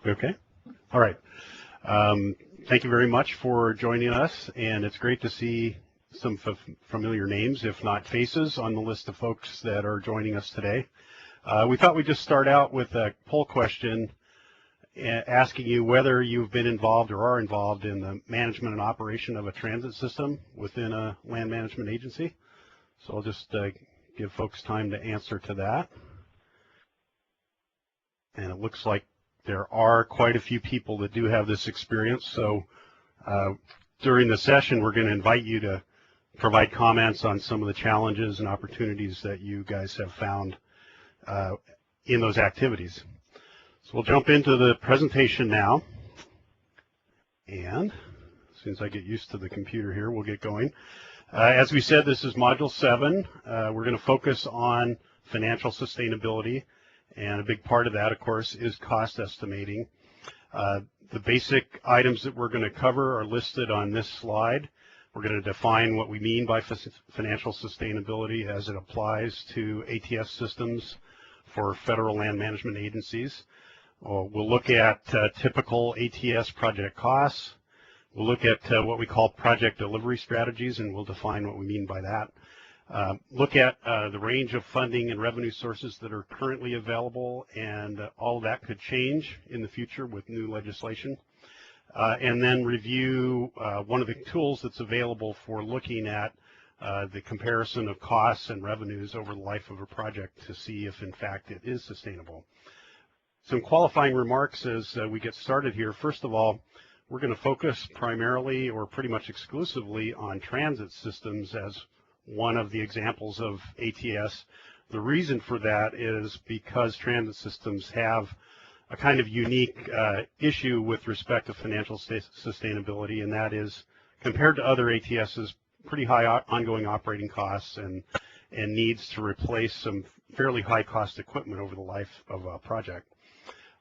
Okay. All right. Thank you very much for joining us, and it's great to see some familiar names, if not faces, on the list of folks that are joining us today. We thought we'd just start out with a poll question asking you whether you've been involved or are involved in the management and operation of a transit system within a land management agency. So I'll just give folks time to answer to that. And it looks like there are quite a few people that do have this experience. So during the session, we're going to invite you to provide comments on some of the challenges and opportunities that you guys have found in those activities. So we'll jump into the presentation now. And as soon as I get used to the computer here, we'll get going. As we said, this is Module 7. We're going to focus on financial sustainability. And a big part of that, of course, is cost estimating. The basic items that we're going to cover are listed on this slide. We're going to define what we mean by financial sustainability as it applies to ATS systems for federal land management agencies. We'll look at typical ATS project costs. We'll look at what we call project delivery strategies, and we'll define what we mean by that. Look at the range of funding and revenue sources that are currently available, and all of that could change in the future with new legislation. And then review one of the tools that's available for looking at the comparison of costs and revenues over the life of a project to see if, in fact, it is sustainable. Some qualifying remarks as we get started here. First of all, we're going to focus primarily or pretty much exclusively on transit systems as one of the examples of ATS. The reason for that is because transit systems have a kind of unique issue with respect to financial sustainability, and that is, compared to other ATSs, pretty high ongoing operating costs and needs to replace some fairly high cost equipment over the life of a project.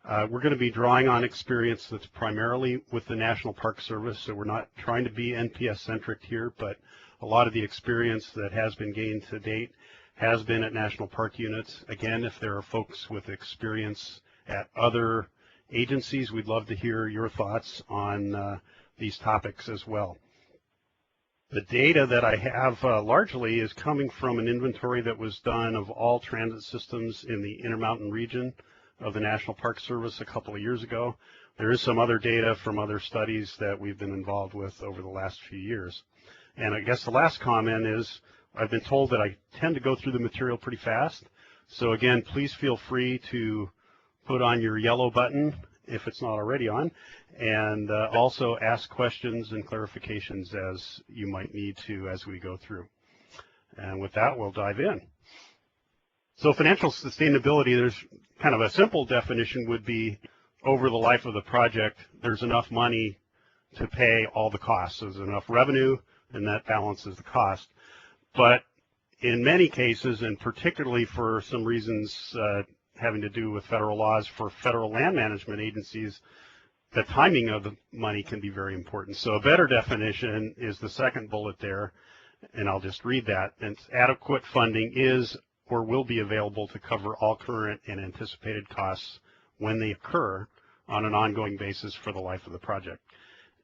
We're going to be drawing on experience that's primarily with the National Park Service, so we're not trying to be NPS-centric here, but a lot of the experience that has been gained to date has been at national park units. Again, if there are folks with experience at other agencies, we'd love to hear your thoughts on these topics as well. The data that I have largely is coming from an inventory that was done of all transit systems in the Intermountain region of the National Park Service a couple of years ago. There is some other data from other studies that we've been involved with over the last few years. And I guess the last comment is I've been told that I tend to go through the material pretty fast. So again, please feel free to put on your yellow button if it's not already on, and also ask questions and clarifications as you might need to as we go through. And with that, we'll dive in. So financial sustainability, there's kind of a simple definition would be over the life of the project, there's enough money to pay all the costs. So there's enough revenue, and that balances the cost. But in many cases, and particularly for some reasons having to do with federal laws for federal land management agencies, the timing of the money can be very important. So a better definition is the second bullet there, and I'll just read that. And adequate funding is or will be available to cover all current and anticipated costs when they occur on an ongoing basis for the life of the project.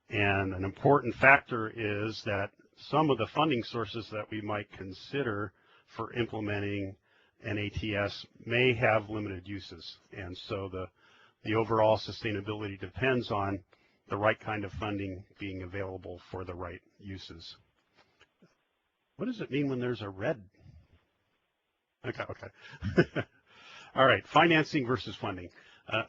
And an important factor is that some of the funding sources that we might consider for implementing an ATS may have limited uses. And so the overall sustainability depends on the right kind of funding being available for the right uses. What does it mean when there's a red? Okay. All right, financing versus funding.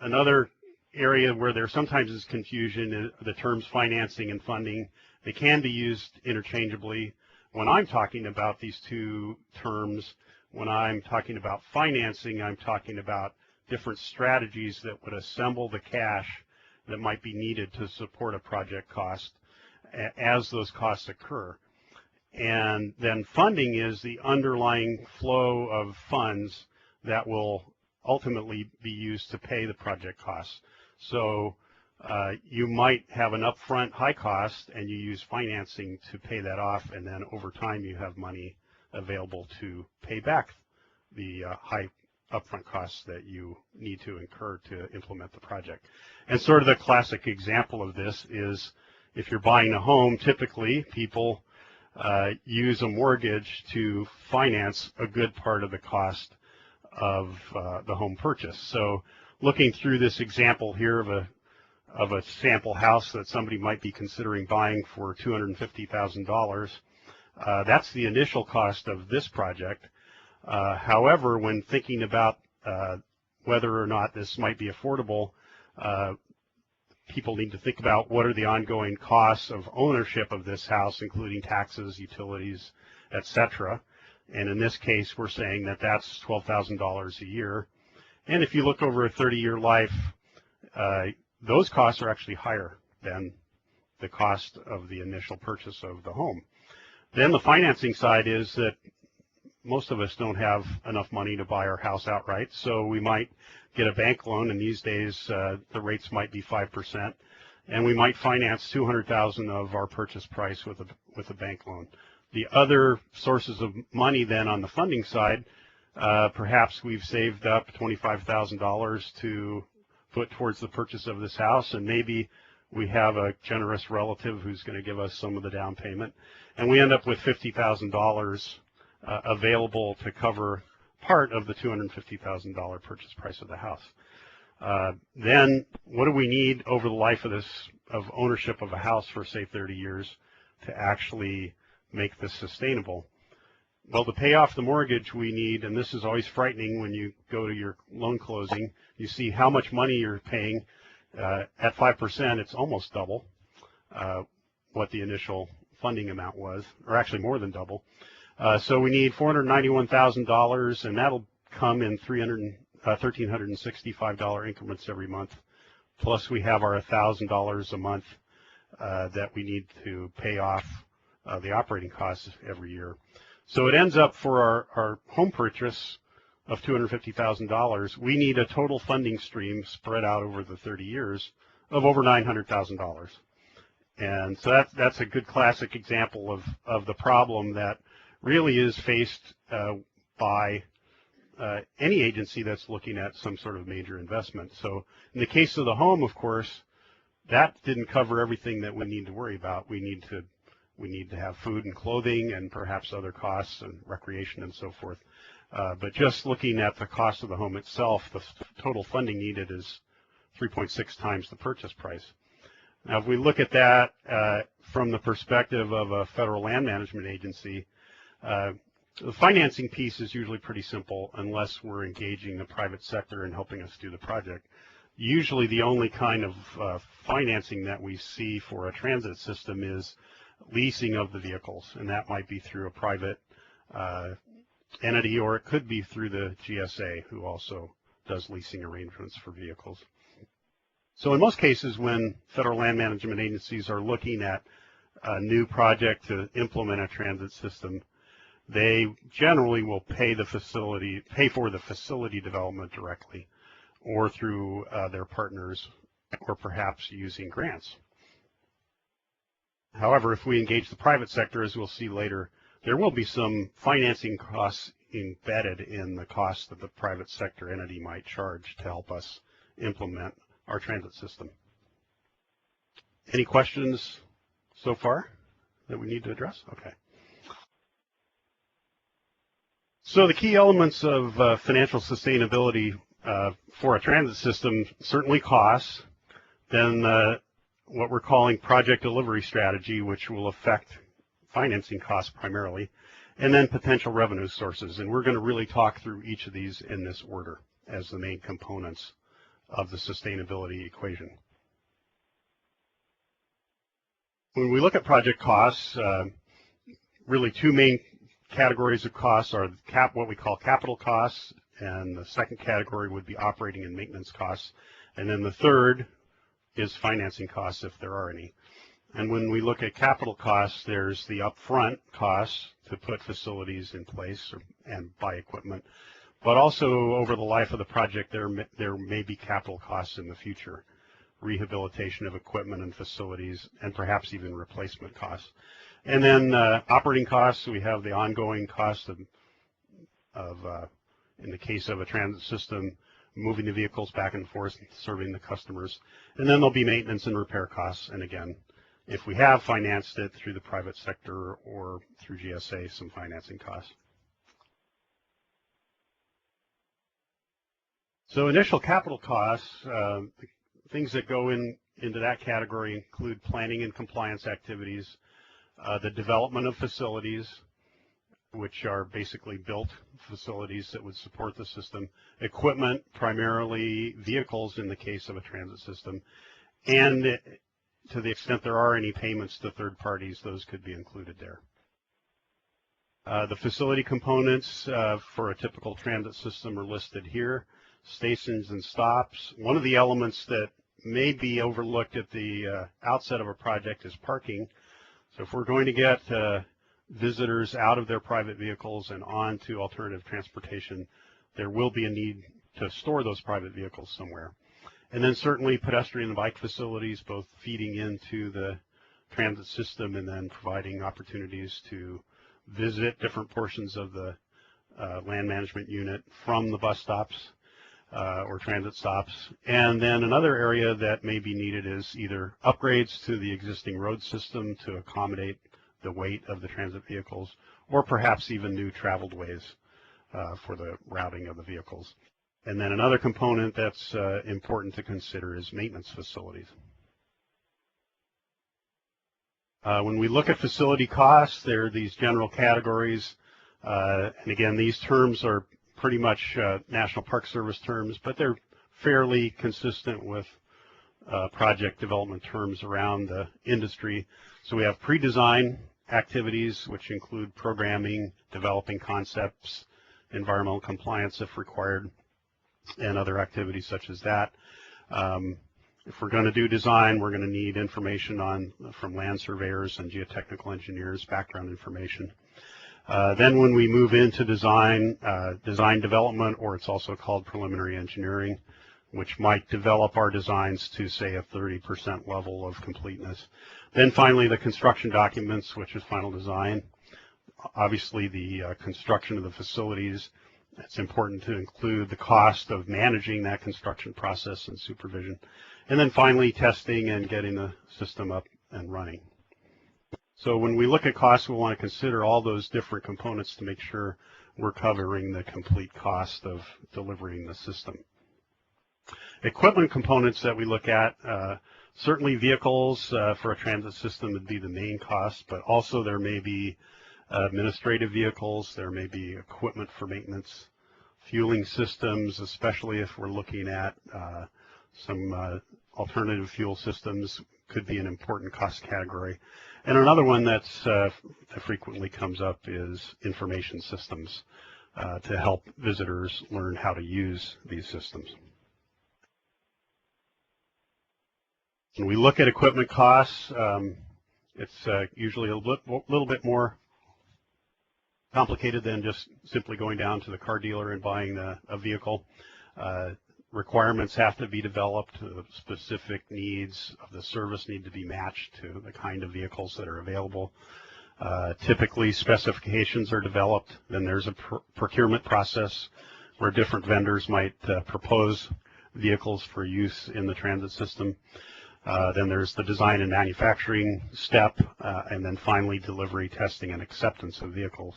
Another area where there sometimes is confusion is the terms financing and funding. They can be used interchangeably. When I'm talking about these two terms, when I'm talking about financing, I'm talking about different strategies that would assemble the cash that might be needed to support a project cost as those costs occur. And then funding is the underlying flow of funds that will ultimately be used to pay the project costs. So you might have an upfront high cost and you use financing to pay that off, and then over time you have money available to pay back the high upfront costs that you need to incur to implement the project. And sort of the classic example of this is if you're buying a home, typically people use a mortgage to finance a good part of the cost of the home purchase. So looking through this example here of a sample house that somebody might be considering buying for $250,000, that's the initial cost of this project. However, when thinking about whether or not this might be affordable, people need to think about what are the ongoing costs of ownership of this house, including taxes, utilities, etc. And in this case, we're saying that that's $12,000 a year. And if you look over a 30-year life, those costs are actually higher than the cost of the initial purchase of the home. Then the financing side is that most of us don't have enough money to buy our house outright, so we might get a bank loan, and these days the rates might be 5%, and we might finance $200,000 of our purchase price with a bank loan. The other sources of money then on the funding side, perhaps we've saved up $25,000 to put towards the purchase of this house, and maybe we have a generous relative who's going to give us some of the down payment, and we end up with $50,000 available to cover part of the $250,000 purchase price of the house. Then what do we need over the life of ownership of a house for, say, 30 years to actually make this sustainable? Well, to pay off the mortgage we need, and this is always frightening when you go to your loan closing, you see how much money you're paying. At 5%, it's almost double what the initial funding amount was, or actually more than double. So we need $491,000, and that'll come in $1,365 increments every month. Plus we have our $1,000 a month that we need to pay off the operating costs every year. So it ends up for our home purchase of $250,000, we need a total funding stream spread out over the 30 years of over $900,000. And so that's a good classic example of the problem that really is faced by any agency that's looking at some sort of major investment. So in the case of the home, of course, that didn't cover everything that we need to worry about. We need to have food and clothing and perhaps other costs and recreation and so forth. But just looking at the cost of the home itself, the total funding needed is 3.6 times the purchase price. Now, if we look at that from the perspective of a federal land management agency, the financing piece is usually pretty simple unless we're engaging the private sector in helping us do the project. Usually the only kind of financing that we see for a transit system is leasing of the vehicles, and that might be through a private entity, or it could be through the GSA, who also does leasing arrangements for vehicles. So in most cases, when federal land management agencies are looking at a new project to implement a transit system, they generally will pay for the facility development directly, or through their partners, or perhaps using grants. However, if we engage the private sector, as we'll see later, there will be some financing costs embedded in the cost that the private sector entity might charge to help us implement our transit system. Any questions so far that we need to address? Okay. So the key elements of financial sustainability for a transit system, certainly costs, then what we're calling project delivery strategy, which will affect financing costs primarily, and then potential revenue sources. And we're going to really talk through each of these in this order as the main components of the sustainability equation. When we look at project costs, really two main categories of costs are what we call capital costs, and the second category would be operating and maintenance costs, and then the third is financing costs, if there are any. And when we look at capital costs, there's the upfront costs to put facilities in place and buy equipment, but also over the life of the project there may be capital costs in the future, rehabilitation of equipment and facilities, and perhaps even replacement costs. And then operating costs, we have the ongoing cost of in the case of a transit system, moving the vehicles back and forth, serving the customers. And then there'll be maintenance and repair costs. And again, if we have financed it through the private sector or through GSA, some financing costs. So initial capital costs, things that go into that category include planning and compliance activities, the development of facilities, which are basically built facilities that would support the system, equipment, primarily vehicles in the case of a transit system, and to the extent there are any payments to third parties, those could be included there. The facility components for a typical transit system are listed here, stations and stops. One of the elements that may be overlooked at the outset of a project is parking. So if we're going to get visitors out of their private vehicles and on to alternative transportation, there will be a need to store those private vehicles somewhere. And then certainly pedestrian and bike facilities, both feeding into the transit system and then providing opportunities to visit different portions of the land management unit from the bus stops or transit stops. And then another area that may be needed is either upgrades to the existing road system to accommodate the weight of the transit vehicles, or perhaps even new traveled ways for the routing of the vehicles. And then another component that's important to consider is maintenance facilities. When we look at facility costs, there are these general categories. And again, these terms are pretty much National Park Service terms, but they're fairly consistent with project development terms around the industry. So we have pre-design activities, which include programming, developing concepts, environmental compliance if required, and other activities such as that. If we're going to do design, we're going to need information from land surveyors and geotechnical engineers, background information. Then when we move into design development, or it's also called preliminary engineering, which might develop our designs to, say, a 30% level of completeness. Then finally, the construction documents, which is final design. Obviously, the construction of the facilities. It's important to include the cost of managing that construction process and supervision. And then finally, testing and getting the system up and running. So when we look at costs, we want to consider all those different components to make sure we're covering the complete cost of delivering the system. Equipment components that we look at, certainly vehicles for a transit system would be the main cost, but also there may be administrative vehicles, there may be equipment for maintenance, fueling systems, especially if we're looking at some alternative fuel systems, could be an important cost category. And another one that frequently comes up is information systems to help visitors learn how to use these systems. When we look at equipment costs, it's usually a little bit more complicated than just simply going down to the car dealer and buying a vehicle. Requirements have to be developed. The specific needs of the service need to be matched to the kind of vehicles that are available. Typically, specifications are developed. Then there's a procurement process where different vendors might propose vehicles for use in the transit system. Then there's the design and manufacturing step, and then finally delivery, testing, and acceptance of vehicles.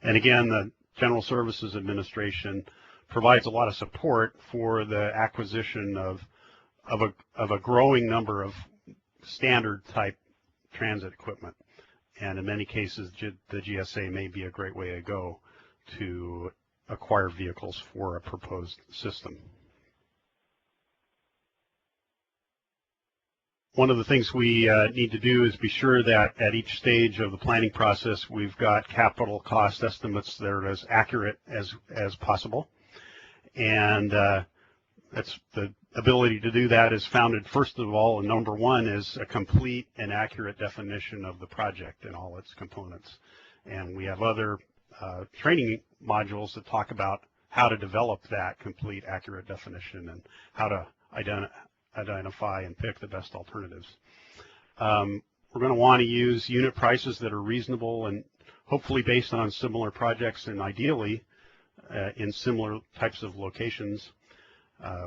And again, the General Services Administration provides a lot of support for the acquisition of a growing number of standard type transit equipment. And in many cases, the GSA may be a great way to go to acquire vehicles for a proposed system. One of the things we need to do is be sure that at each stage of the planning process, we've got capital cost estimates that are as accurate as possible. And that's the ability to do that is founded, first of all, and number one is a complete and accurate definition of the project and all its components. And we have other training modules that talk about how to develop that complete, accurate definition and how to identify and pick the best alternatives. We're going to want to use unit prices that are reasonable and hopefully based on similar projects, and ideally in similar types of locations.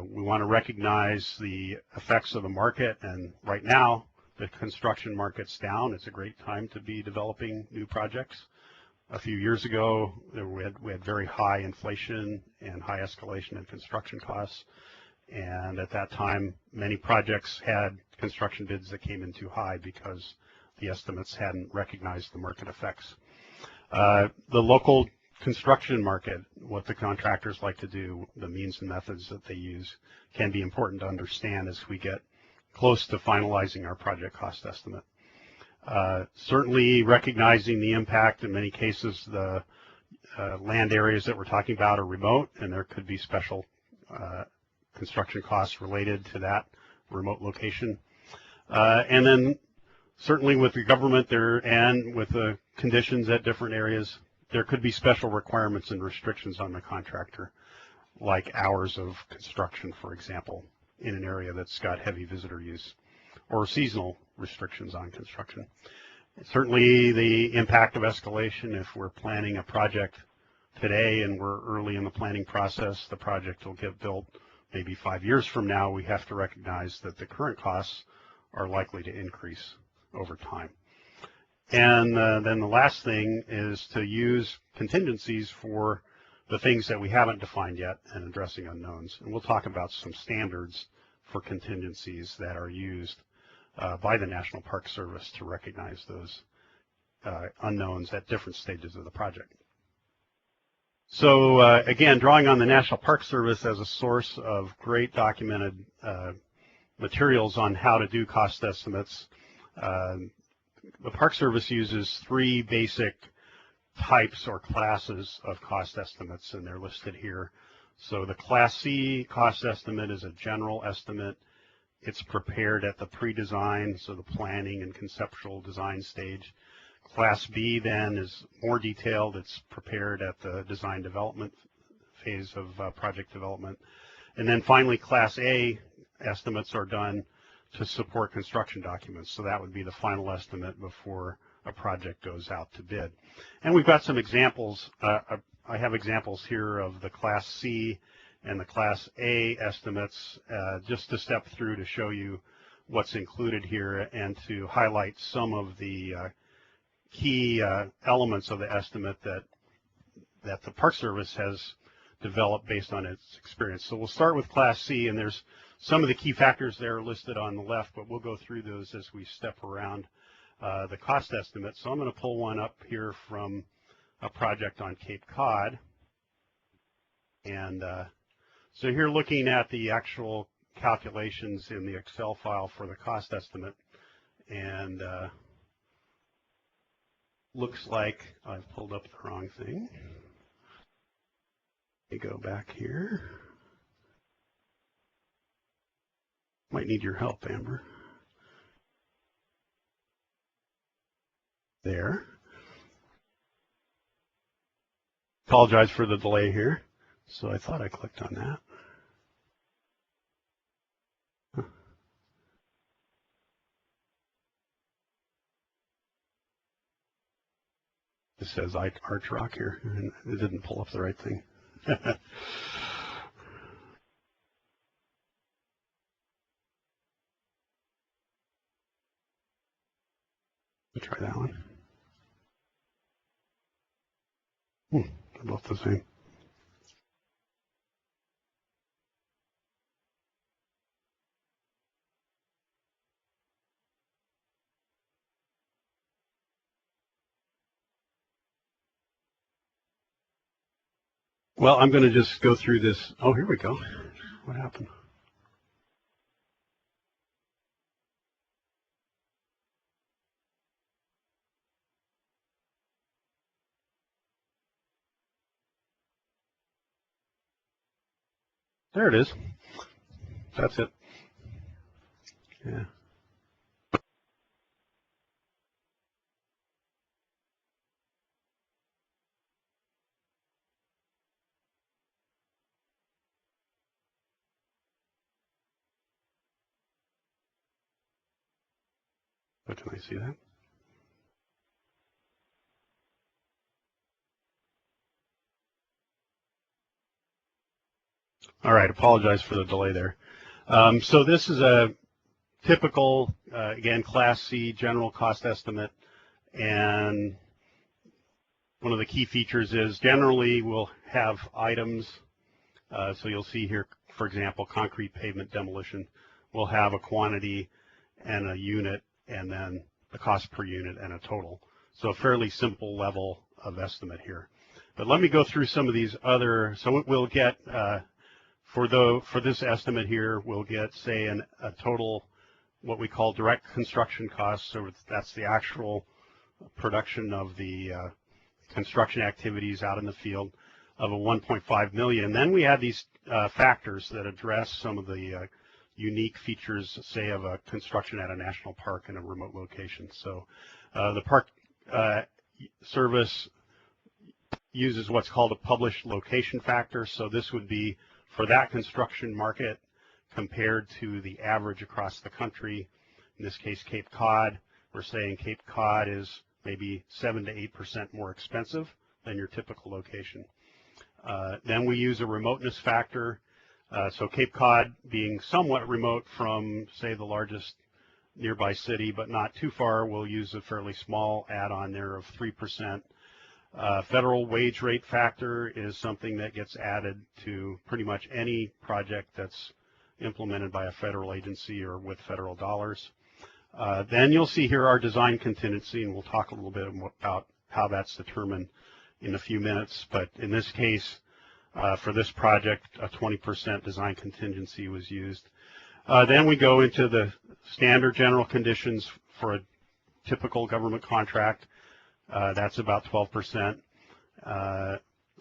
We want to recognize the effects of the market, and right now the construction market's down. It's a great time to be developing new projects. A few years ago, we had very high inflation and high escalation in construction costs, and at that time many projects had construction bids that came in too high because the estimates hadn't recognized the market effects. The local construction market, what the contractors like to do, the means and methods that they use, can be important to understand as we get close to finalizing our project cost estimate. Certainly recognizing the impact, in many cases the land areas that we're talking about are remote, and there could be special construction costs related to that remote location. And then certainly with the government there and with the conditions at different areas, there could be special requirements and restrictions on the contractor, like hours of construction, for example, in an area that's got heavy visitor use, or seasonal restrictions on construction. Certainly the impact of escalation, if we're planning a project today and we're early in the planning process, the project will get built maybe 5 years from now. We have to recognize that the current costs are likely to increase over time. And then the last thing is to use contingencies for the things that we haven't defined yet and addressing unknowns. And we'll talk about some standards for contingencies that are used by the National Park Service to recognize those unknowns at different stages of the project. So again, drawing on the National Park Service as a source of great documented materials on how to do cost estimates, the Park Service uses 3 basic types or classes of cost estimates, and they're listed here. So the Class C cost estimate is a general estimate. It's prepared at the pre-design, so the planning and conceptual design stage. Class B then is more detailed. It's prepared at the design development phase of project development. And then finally, Class A estimates are done to support construction documents. So that would be the final estimate before a project goes out to bid. And we've got some examples. I have examples here of the Class C and the Class A estimates, just to step through to show you what's included here and to highlight some of the key elements of the estimate that the Park Service has developed based on its experience. So we'll start with Class C, and there's some of the key factors there listed on the left, but we'll go through those as we step around the cost estimate. So I'm going to pull one up here from a project on Cape Cod. And so here, looking at the actual calculations in the Excel file for the cost estimate, and looks like I've pulled up the wrong thing. Let me go back here. Might need your help, Amber. There. Apologize for the delay here. So I thought I clicked on that. It says Arch Rock here, and it didn't pull up the right thing. Try that one. They're both the same. Well, I'm going to just go through this. Oh, here we go. What happened? There it is. That's it. Yeah. But can I see that? All right, apologize for the delay there. So this is a typical, again, Class C general cost estimate, and one of the key features is generally we'll have items, so you'll see here, for example, concrete pavement demolition. We'll have a quantity and a unit, and then the cost per unit and a total. So a fairly simple level of estimate here. But let me go through some of these other, so we'll get, for this estimate here, we'll get, say, a total, what we call direct construction costs, so that's the actual production of the construction activities out in the field, of a 1.5 million. Then we have these factors that address some of the unique features, say, of a construction at a national park in a remote location. So the Park Service uses what's called a published location factor. So this would be for that construction market compared to the average across the country. In this case, Cape Cod. We're saying Cape Cod is maybe 7 to 8% more expensive than your typical location. Then we use a remoteness factor. So Cape Cod being somewhat remote from, say, the largest nearby city, but not too far, we'll use a fairly small add-on there of 3%. Federal wage rate factor is something that gets added to pretty much any project that's implemented by a federal agency or with federal dollars. Then you'll see here our design contingency, and we'll talk a little bit about how that's determined in a few minutes. But in this case, for this project, a 20% design contingency was used. Then we go into the standard general conditions for a typical government contract. That's about 12%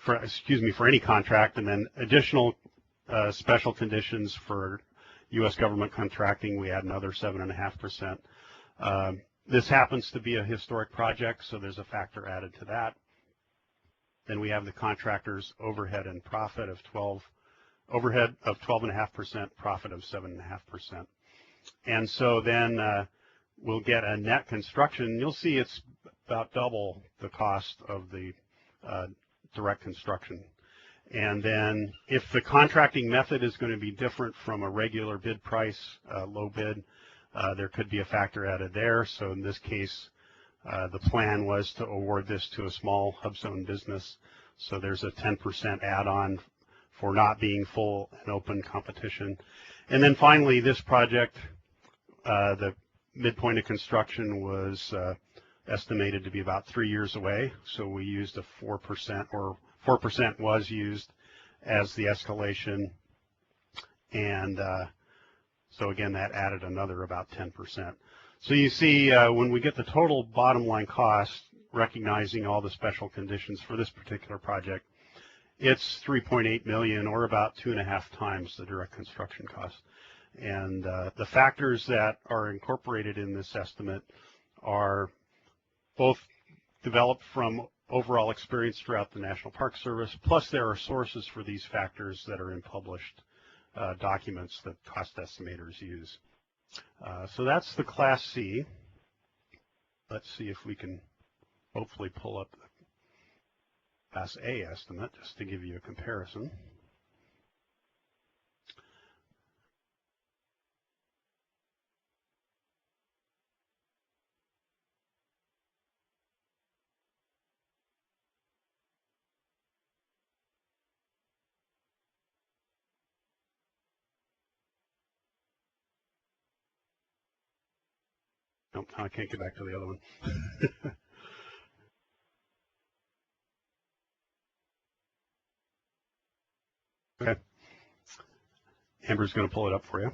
for any contract, and then additional special conditions for U.S. government contracting, we add another 7.5%. This happens to be a historic project, so there's a factor added to that. Then we have the contractor's overhead and profit of 12.5%, profit of 7.5%. And so then we'll get a net construction. You'll see it's about double the cost of the direct construction. And then if the contracting method is going to be different from a regular bid price, low bid, there could be a factor added there. So in this case, the plan was to award this to a small hub zone business. So there's a 10% add-on for not being full and open competition. And then finally, this project, the midpoint of construction was estimated to be about 3 years away. So we used a 4%, or 4% was used as the escalation. And so again, that added another about 10%. So you see, when we get the total bottom line cost, recognizing all the special conditions for this particular project, it's 3.8 million, or about 2.5 times the direct construction cost. And the factors that are incorporated in this estimate are both developed from overall experience throughout the National Park Service, plus there are sources for these factors that are in published documents that cost estimators use. So that's the Class C. Let's see if we can hopefully pull up the Class A estimate just to give you a comparison. Nope, I can't get back to the other one. Okay. Amber's going to pull it up for you.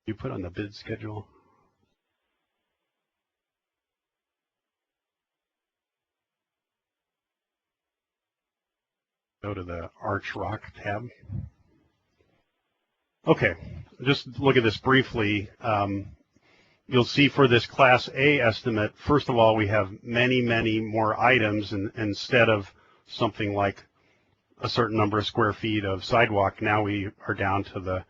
You put on the bid schedule. Go to the Arch Rock tab. Okay, just look at this briefly. You'll see for this Class A estimate, first of all, we have many, many more items, and instead of something like a certain number of square feet of sidewalk, now we are down to the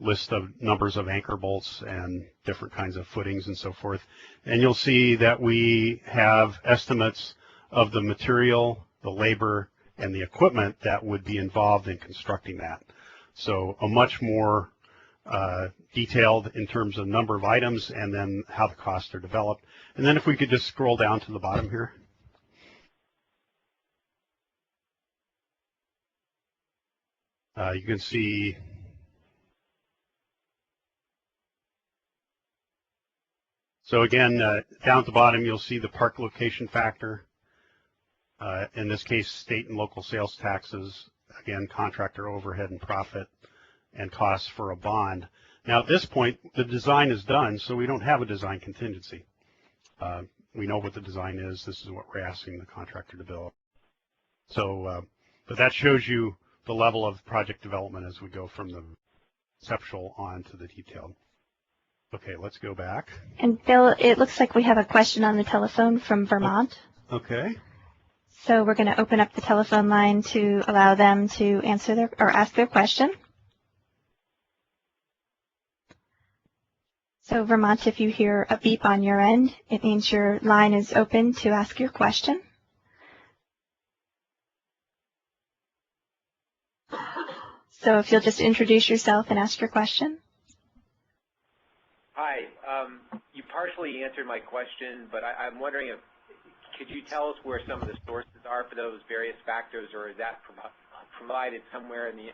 list of numbers of anchor bolts and different kinds of footings and so forth. And you'll see that we have estimates of the material, the labor, and the equipment that would be involved in constructing that. So a much more detailed in terms of number of items and then how the costs are developed. And then if we could just scroll down to the bottom here. You can see so again, down at the bottom, you'll see the park location factor. In this case, state and local sales taxes, again, contractor overhead and profit, and costs for a bond. Now at this point, the design is done, so we don't have a design contingency. We know what the design is. This is what we're asking the contractor to build. So, but that shows you the level of project development as we go from the conceptual on to the detailed. Okay, let's go back. And Bill, it looks like we have a question on the telephone from Vermont. Okay. So we're going to open up the telephone line to allow them to answer their or ask their question. So Vermont, if you hear a beep on your end, it means your line is open to ask your question. So if you'll just introduce yourself and ask your question. Hi. You partially answered my question, but I'm wondering if could you tell us where some of the sources are for those various factors, or is that provided somewhere in the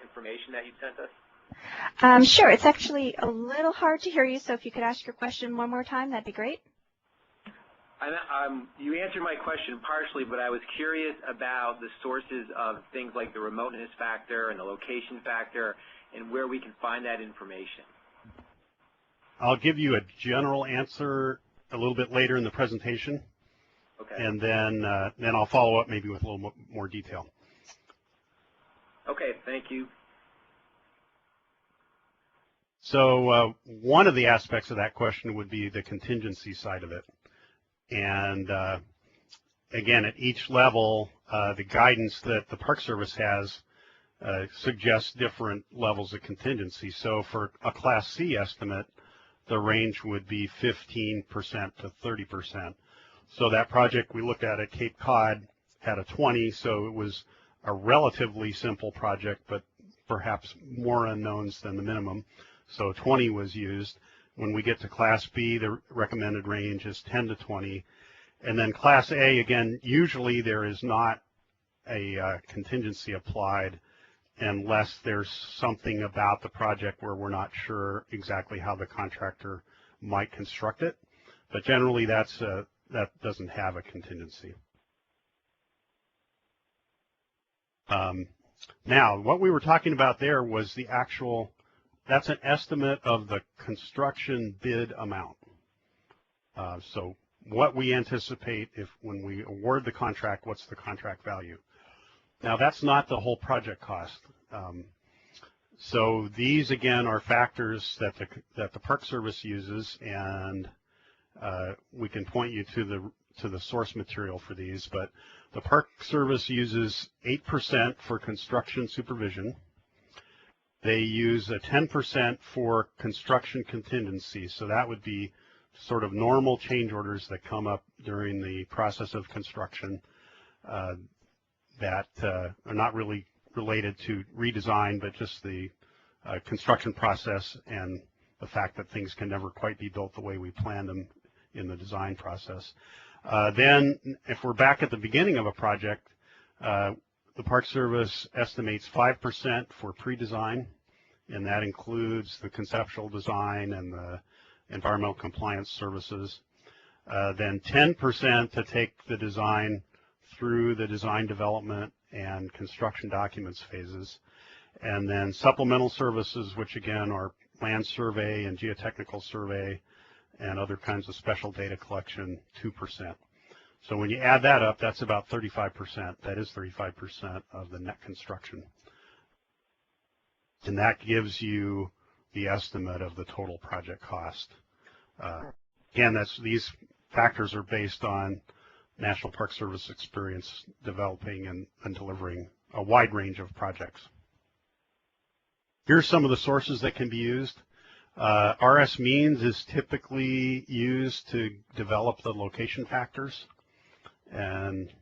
information that you sent us? Sure. It's actually a little hard to hear you, so if you could ask your question one more time, that'd be great. You answered my question partially, but I was curious about the sources of things like the remoteness factor and the location factor and where we can find that information. I'll give you a general answer a little bit later in the presentation. Okay. And then I'll follow up maybe with a little more detail. Okay, thank you. So one of the aspects of that question would be the contingency side of it. And again, at each level, the guidance that the Park Service has suggests different levels of contingency. So for a Class C estimate, the range would be 15% to 30%. So that project we looked at Cape Cod had a 20, so it was a relatively simple project, but perhaps more unknowns than the minimum. So 20 was used. When we get to Class B, the recommended range is 10 to 20. And then Class A, again, usually there is not a contingency applied unless there's something about the project where we're not sure exactly how the contractor might construct it. But generally, that doesn't have a contingency. Now, what we were talking about there was the actual, that's an estimate of the construction bid amount. So what we anticipate when we award the contract, what's the contract value? Now, that's not the whole project cost. So these, again, are factors that the Park Service uses, and we can point you to the source material for these. But the Park Service uses 8% for construction supervision. They use a 10% for construction contingency. So that would be sort of normal change orders that come up during the process of construction that are not really related to redesign, but just the construction process and the fact that things can never quite be built the way we planned them in the design process. Then if we're back at the beginning of a project, the Park Service estimates 5% for pre-design, and that includes the conceptual design and the environmental compliance services. Then 10% to take the design through the design development and construction documents phases. And then supplemental services, which again are land survey and geotechnical survey and other kinds of special data collection, 2%. So when you add that up, that's about 35%. That is 35% of the net construction. and that gives you the estimate of the total project cost. Again, these factors are based on National Park Service experience developing and delivering a wide range of projects. Here's some of the sources that can be used. RS Means is typically used to develop the location factors, and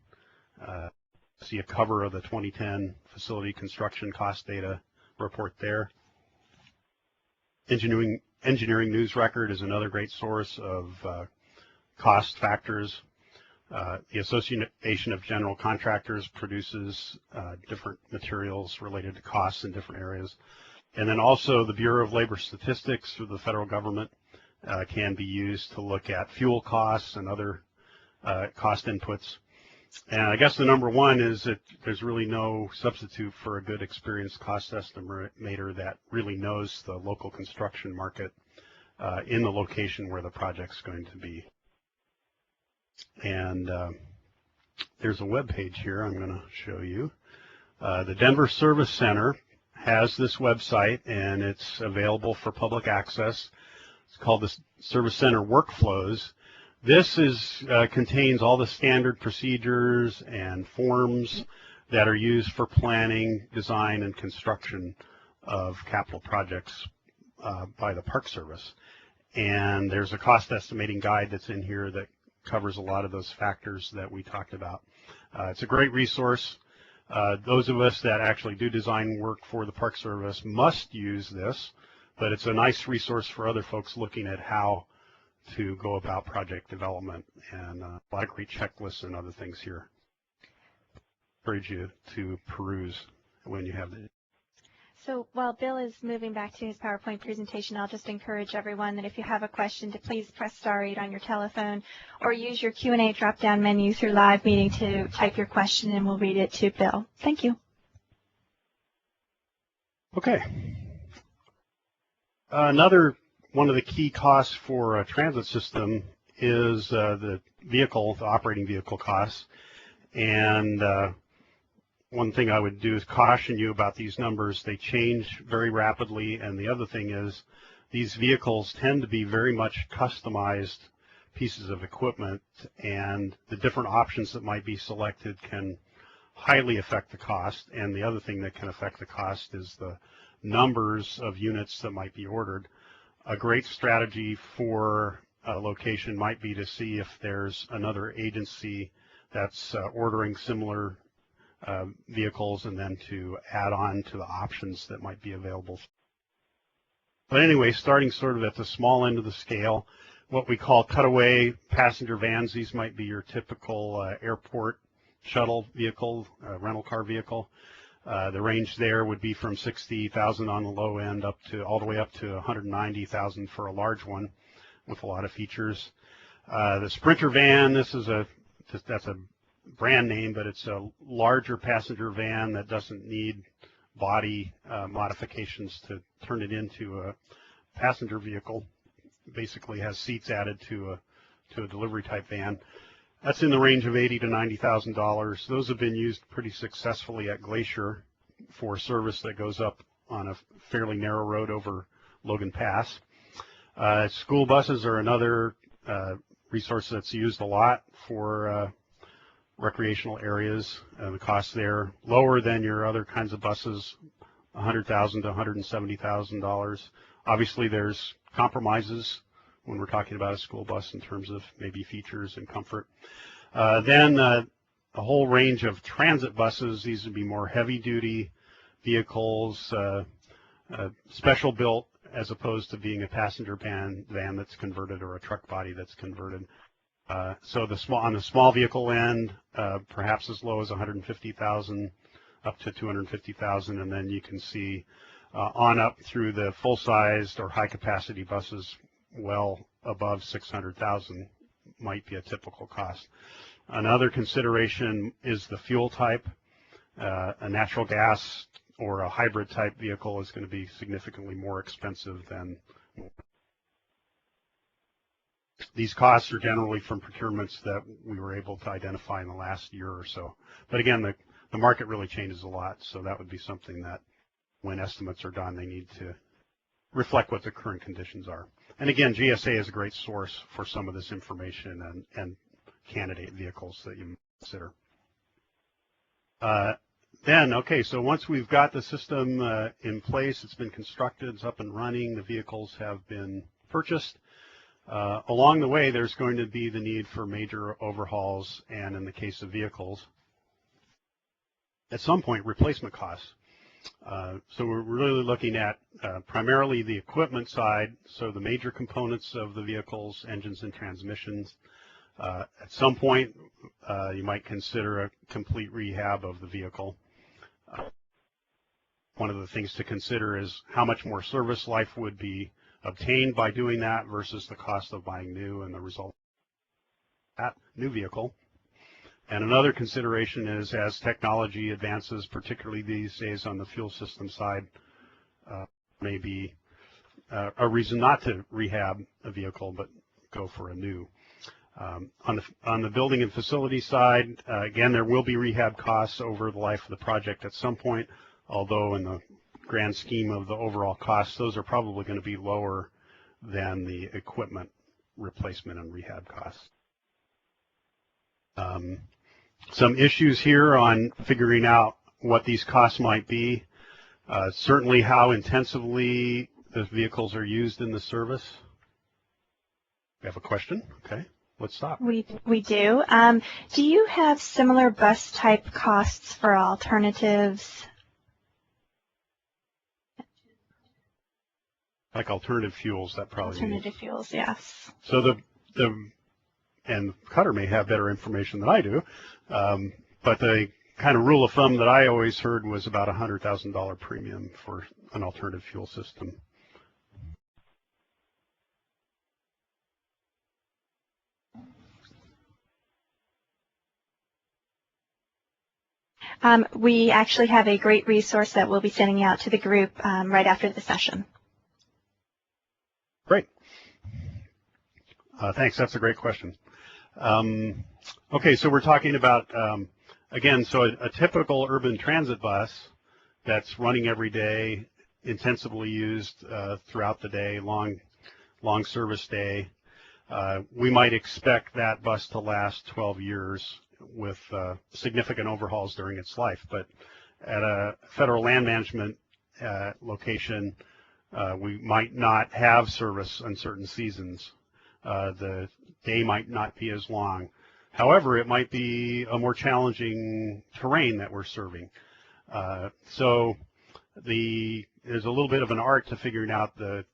see a cover of the 2010 facility construction cost data report there. Engineering News Record is another great source of cost factors. The Association of General Contractors produces different materials related to costs in different areas. And then also the Bureau of Labor Statistics for the federal government can be used to look at fuel costs and other cost inputs. And I guess the number one is that there's really no substitute for a good experienced cost estimator that really knows the local construction market in the location where the project's going to be. And there's a web page here I'm going to show you. The Denver Service Center has this website, and it's available for public access. It's called the Service Center Workflows. This contains all the standard procedures and forms that are used for planning, design, and construction of capital projects by the Park Service. And there's a cost estimating guide that's in here that covers a lot of those factors that we talked about. It's a great resource. Those of us that actually do design work for the Park Service must use this, but it's a nice resource for other folks looking at how to go about project development, and a lot of great checklists and other things here. I encourage you to peruse when you have it. So while Bill is moving back to his PowerPoint presentation, I'll just encourage everyone that if you have a question to please press *8 on your telephone or use your Q&A drop-down menu through Live Meeting to type your question, and we'll read it to Bill. Thank you. Okay. Another one of the key costs for a transit system is the operating vehicle costs. And one thing I would do is caution you about these numbers. They change very rapidly, and the other thing is these vehicles tend to be very much customized pieces of equipment, and the different options that might be selected can highly affect the cost. And the other thing that can affect the cost is the numbers of units that might be ordered. A great strategy for a location might be to see if there's another agency that's ordering similar vehicles, and then to add on to the options that might be available. But anyway, starting sort of at the small end of the scale, what we call cutaway passenger vans. These might be your typical airport shuttle vehicle, rental car vehicle. The range there would be from $60,000 on the low end up to all the way up to $190,000 for a large one with a lot of features. The Sprinter van, that's a brand name, but it's a larger passenger van that doesn't need body modifications to turn it into a passenger vehicle. Basically has seats added to a delivery type van. That's in the range of $80,000 to $90,000. Those have been used pretty successfully at Glacier for service that goes up on a fairly narrow road over Logan Pass. School buses are another resource that's used a lot for recreational areas. The cost there lower than your other kinds of buses, $100,000 to $170,000. Obviously, there's compromises when we're talking about a school bus in terms of maybe features and comfort. Then a whole range of transit buses. These would be more heavy-duty vehicles, special built as opposed to being a passenger van that's converted or a truck body that's converted. So on the small vehicle end, perhaps as low as $150,000 up to $250,000, and then you can see on up through the full-sized or high-capacity buses well above $600,000 might be a typical cost. Another consideration is the fuel type. A natural gas or a hybrid type vehicle is going to be significantly more expensive than. These costs are generally from procurements that we were able to identify in the last year or so. But again, the market really changes a lot, so that would be something that when estimates are done, they need to reflect what the current conditions are. And again, GSA is a great source for some of this information and candidate vehicles that you consider. Okay, so once we've got the system in place, it's been constructed, it's up and running, the vehicles have been purchased. Along the way, there's going to be the need for major overhauls, and in the case of vehicles, at some point, replacement costs. So we're really looking at primarily the equipment side, so the major components of the vehicles, engines and transmissions. At some point, you might consider a complete rehab of the vehicle. One of the things to consider is how much more service life would be obtained by doing that versus the cost of buying new and the result of that new vehicle. And another consideration is as technology advances, particularly these days on the fuel system side, may be a reason not to rehab a vehicle but go for a new. On the building and facility side, again, there will be rehab costs over the life of the project at some point, although in the grand scheme of the overall costs, those are probably going to be lower than the equipment replacement and rehab costs. Some issues here on figuring out what these costs might be. Certainly how intensively the vehicles are used in the service. We have a question? Okay. Let's stop. We do. Do you have similar bus type costs for alternatives? Like alternative fuels, that probably Alternative fuels, yes. So and Cutter may have better information than I do, but the kind of rule of thumb that I always heard was about $100,000 premium for an alternative fuel system. We actually have a great resource that we'll be sending out to the group right after the session. Great. Thanks. That's a great question. Okay, so we're talking about, again, so a typical urban transit bus that's running every day, intensively used throughout the day, long service day. We might expect that bus to last 12 years with significant overhauls during its life. But at a federal land management location, we might not have service on certain seasons. The day might not be as long. However, it might be a more challenging terrain that we're serving. So there's a little bit of an art to figuring out the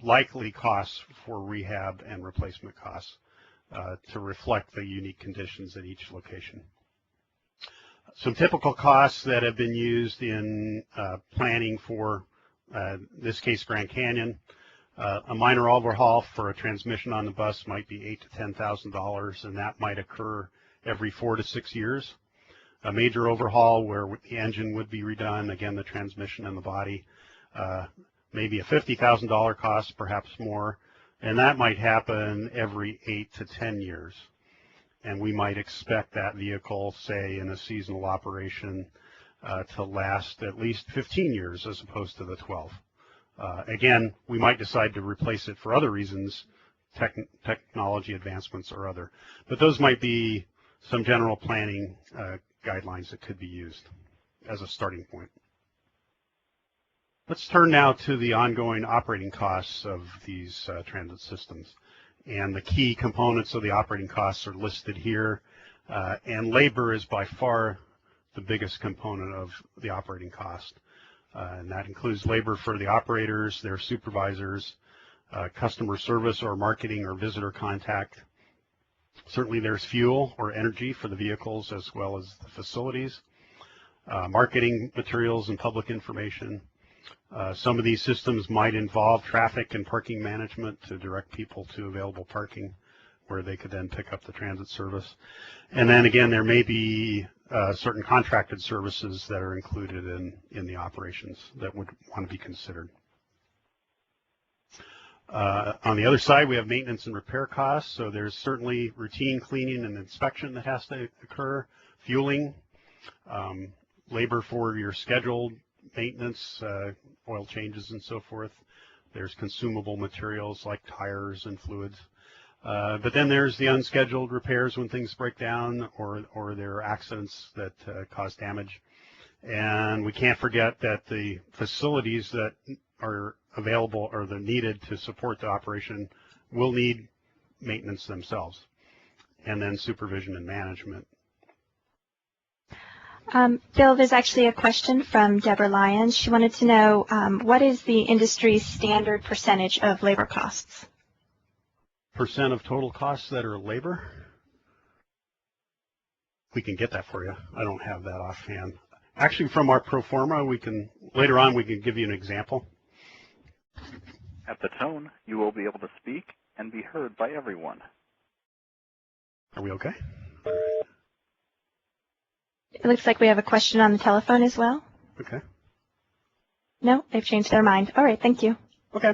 likely costs for rehab and replacement costs to reflect the unique conditions at each location. Some typical costs that have been used in planning for, this case, Grand Canyon. A minor overhaul for a transmission on the bus might be $8,000 to $10,000, and that might occur every 4 to 6 years. A major overhaul where the engine would be redone, again, the transmission and the body, maybe a $50,000 cost, perhaps more, and that might happen every 8 to 10 years. And we might expect that vehicle, say, in a seasonal operation, to last at least 15 years as opposed to the 12. Again, we might decide to replace it for other reasons, technology advancements or other. But those might be some general planning guidelines that could be used as a starting point. Let's turn now to the ongoing operating costs of these transit systems. And the key components of the operating costs are listed here. And labor is by far the biggest component of the operating cost. And that includes labor for the operators, their supervisors, customer service or marketing or visitor contact. Certainly there's fuel or energy for the vehicles as well as the facilities, marketing materials and public information. Some of these systems might involve traffic and parking management to direct people to available parking where they could then pick up the transit service. And then again, there may be certain contracted services that are included in the operations that would want to be considered. On the other side, we have maintenance and repair costs. So there's certainly routine cleaning and inspection that has to occur, fueling, labor for your scheduled maintenance, oil changes and so forth. There's consumable materials like tires and fluids. But then there's the unscheduled repairs when things break down or there are accidents that cause damage. And we can't forget that the facilities that are available or they're needed to support the operation will need maintenance themselves, and then supervision and management. Bill, there's actually a question from Deborah Lyons. She wanted to know what is the industry's standard percentage of labor costs? Percent of total costs that are labor? We can get that for you. I don't have that offhand. Actually, from our pro forma, later on we can give you an example. At the tone, you will be able to speak and be heard by everyone. Are we okay? It looks like we have a question on the telephone as well. Okay. No, they've changed their mind. All right, thank you. Okay.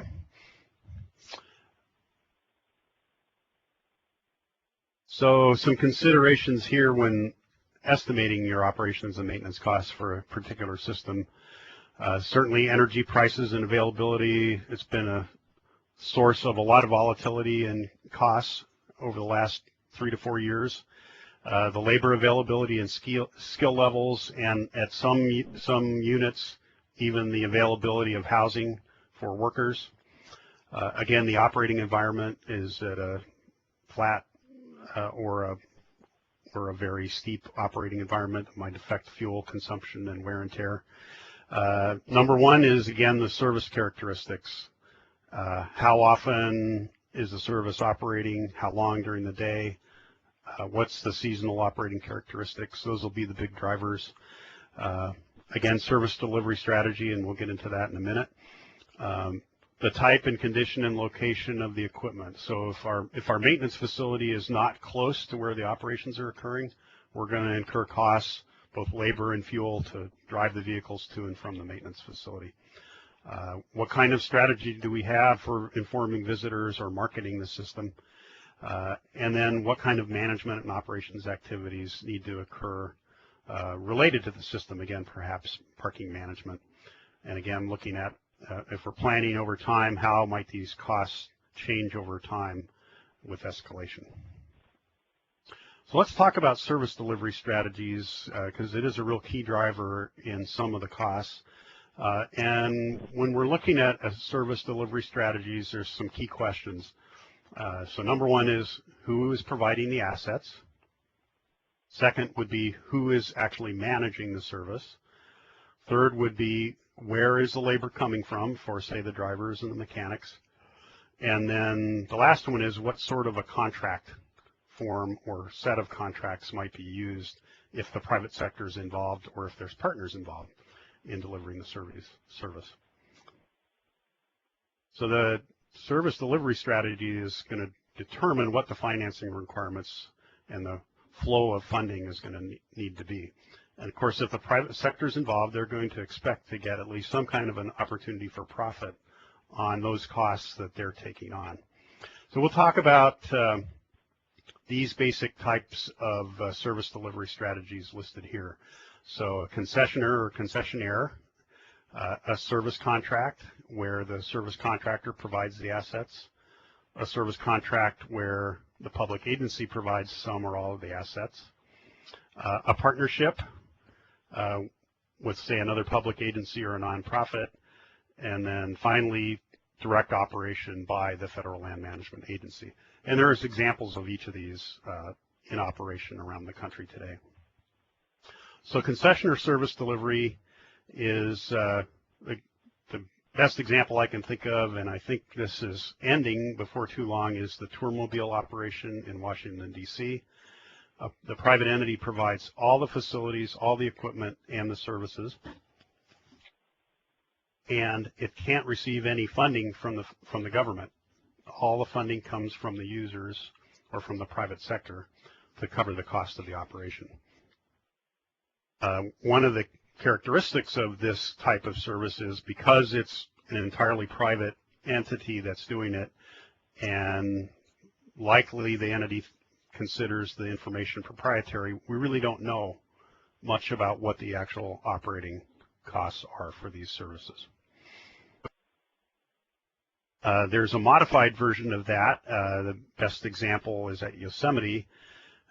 So some considerations here when estimating your operations and maintenance costs for a particular system. Certainly energy prices and availability, it's been a source of a lot of volatility and costs over the last 3 to 4 years. The labor availability and skill levels, and at some units, even the availability of housing for workers. Again, the operating environment is at a flat or a very steep operating environment that might affect fuel consumption and wear and tear. Number one is, again, the service characteristics. How often is the service operating? How long during the day? What's the seasonal operating characteristics? Those will be the big drivers. Again, service delivery strategy, and we'll get into that in a minute. The type and condition and location of the equipment. So if our maintenance facility is not close to where the operations are occurring, we're going to incur costs, both labor and fuel, to drive the vehicles to and from the maintenance facility. What kind of strategy do we have for informing visitors or marketing the system? And then what kind of management and operations activities need to occur related to the system? Again, perhaps parking management. And again, looking at if we're planning over time, how might these costs change over time with escalation? So let's talk about service delivery strategies, because it is a real key driver in some of the costs. And when we're looking at service delivery strategies, there's some key questions. So number one is, who is providing the assets? Second would be, who is actually managing the service? Third would be, where is the labor coming from for, say, the drivers and the mechanics? And then the last one is, what sort of a contract form or set of contracts might be used if the private sector is involved or if there's partners involved in delivering the service. So the service delivery strategy is going to determine what the financing requirements and the flow of funding is going to need to be. And of course, if the private sector is involved, they're going to expect to get at least some kind of an opportunity for profit on those costs that they're taking on. So we'll talk about these basic types of service delivery strategies listed here. So a concessioner or concessionaire, a service contract where the service contractor provides the assets, a service contract where the public agency provides some or all of the assets, a partnership with, say, another public agency or a nonprofit, and then finally direct operation by the Federal Land Management Agency. And there's examples of each of these in operation around the country today. So concessioner service delivery is the best example I can think of, and I think this is ending before too long, is the Tourmobile operation in Washington, D.C. The private entity provides all the facilities, all the equipment, and the services, and it can't receive any funding from the government. All the funding comes from the users or from the private sector to cover the cost of the operation. One of the characteristics of this type of service is, because it's an entirely private entity that's doing it, and likely the entity considers the information proprietary, we really don't know much about what the actual operating costs are for these services. There's a modified version of that. The best example is at Yosemite,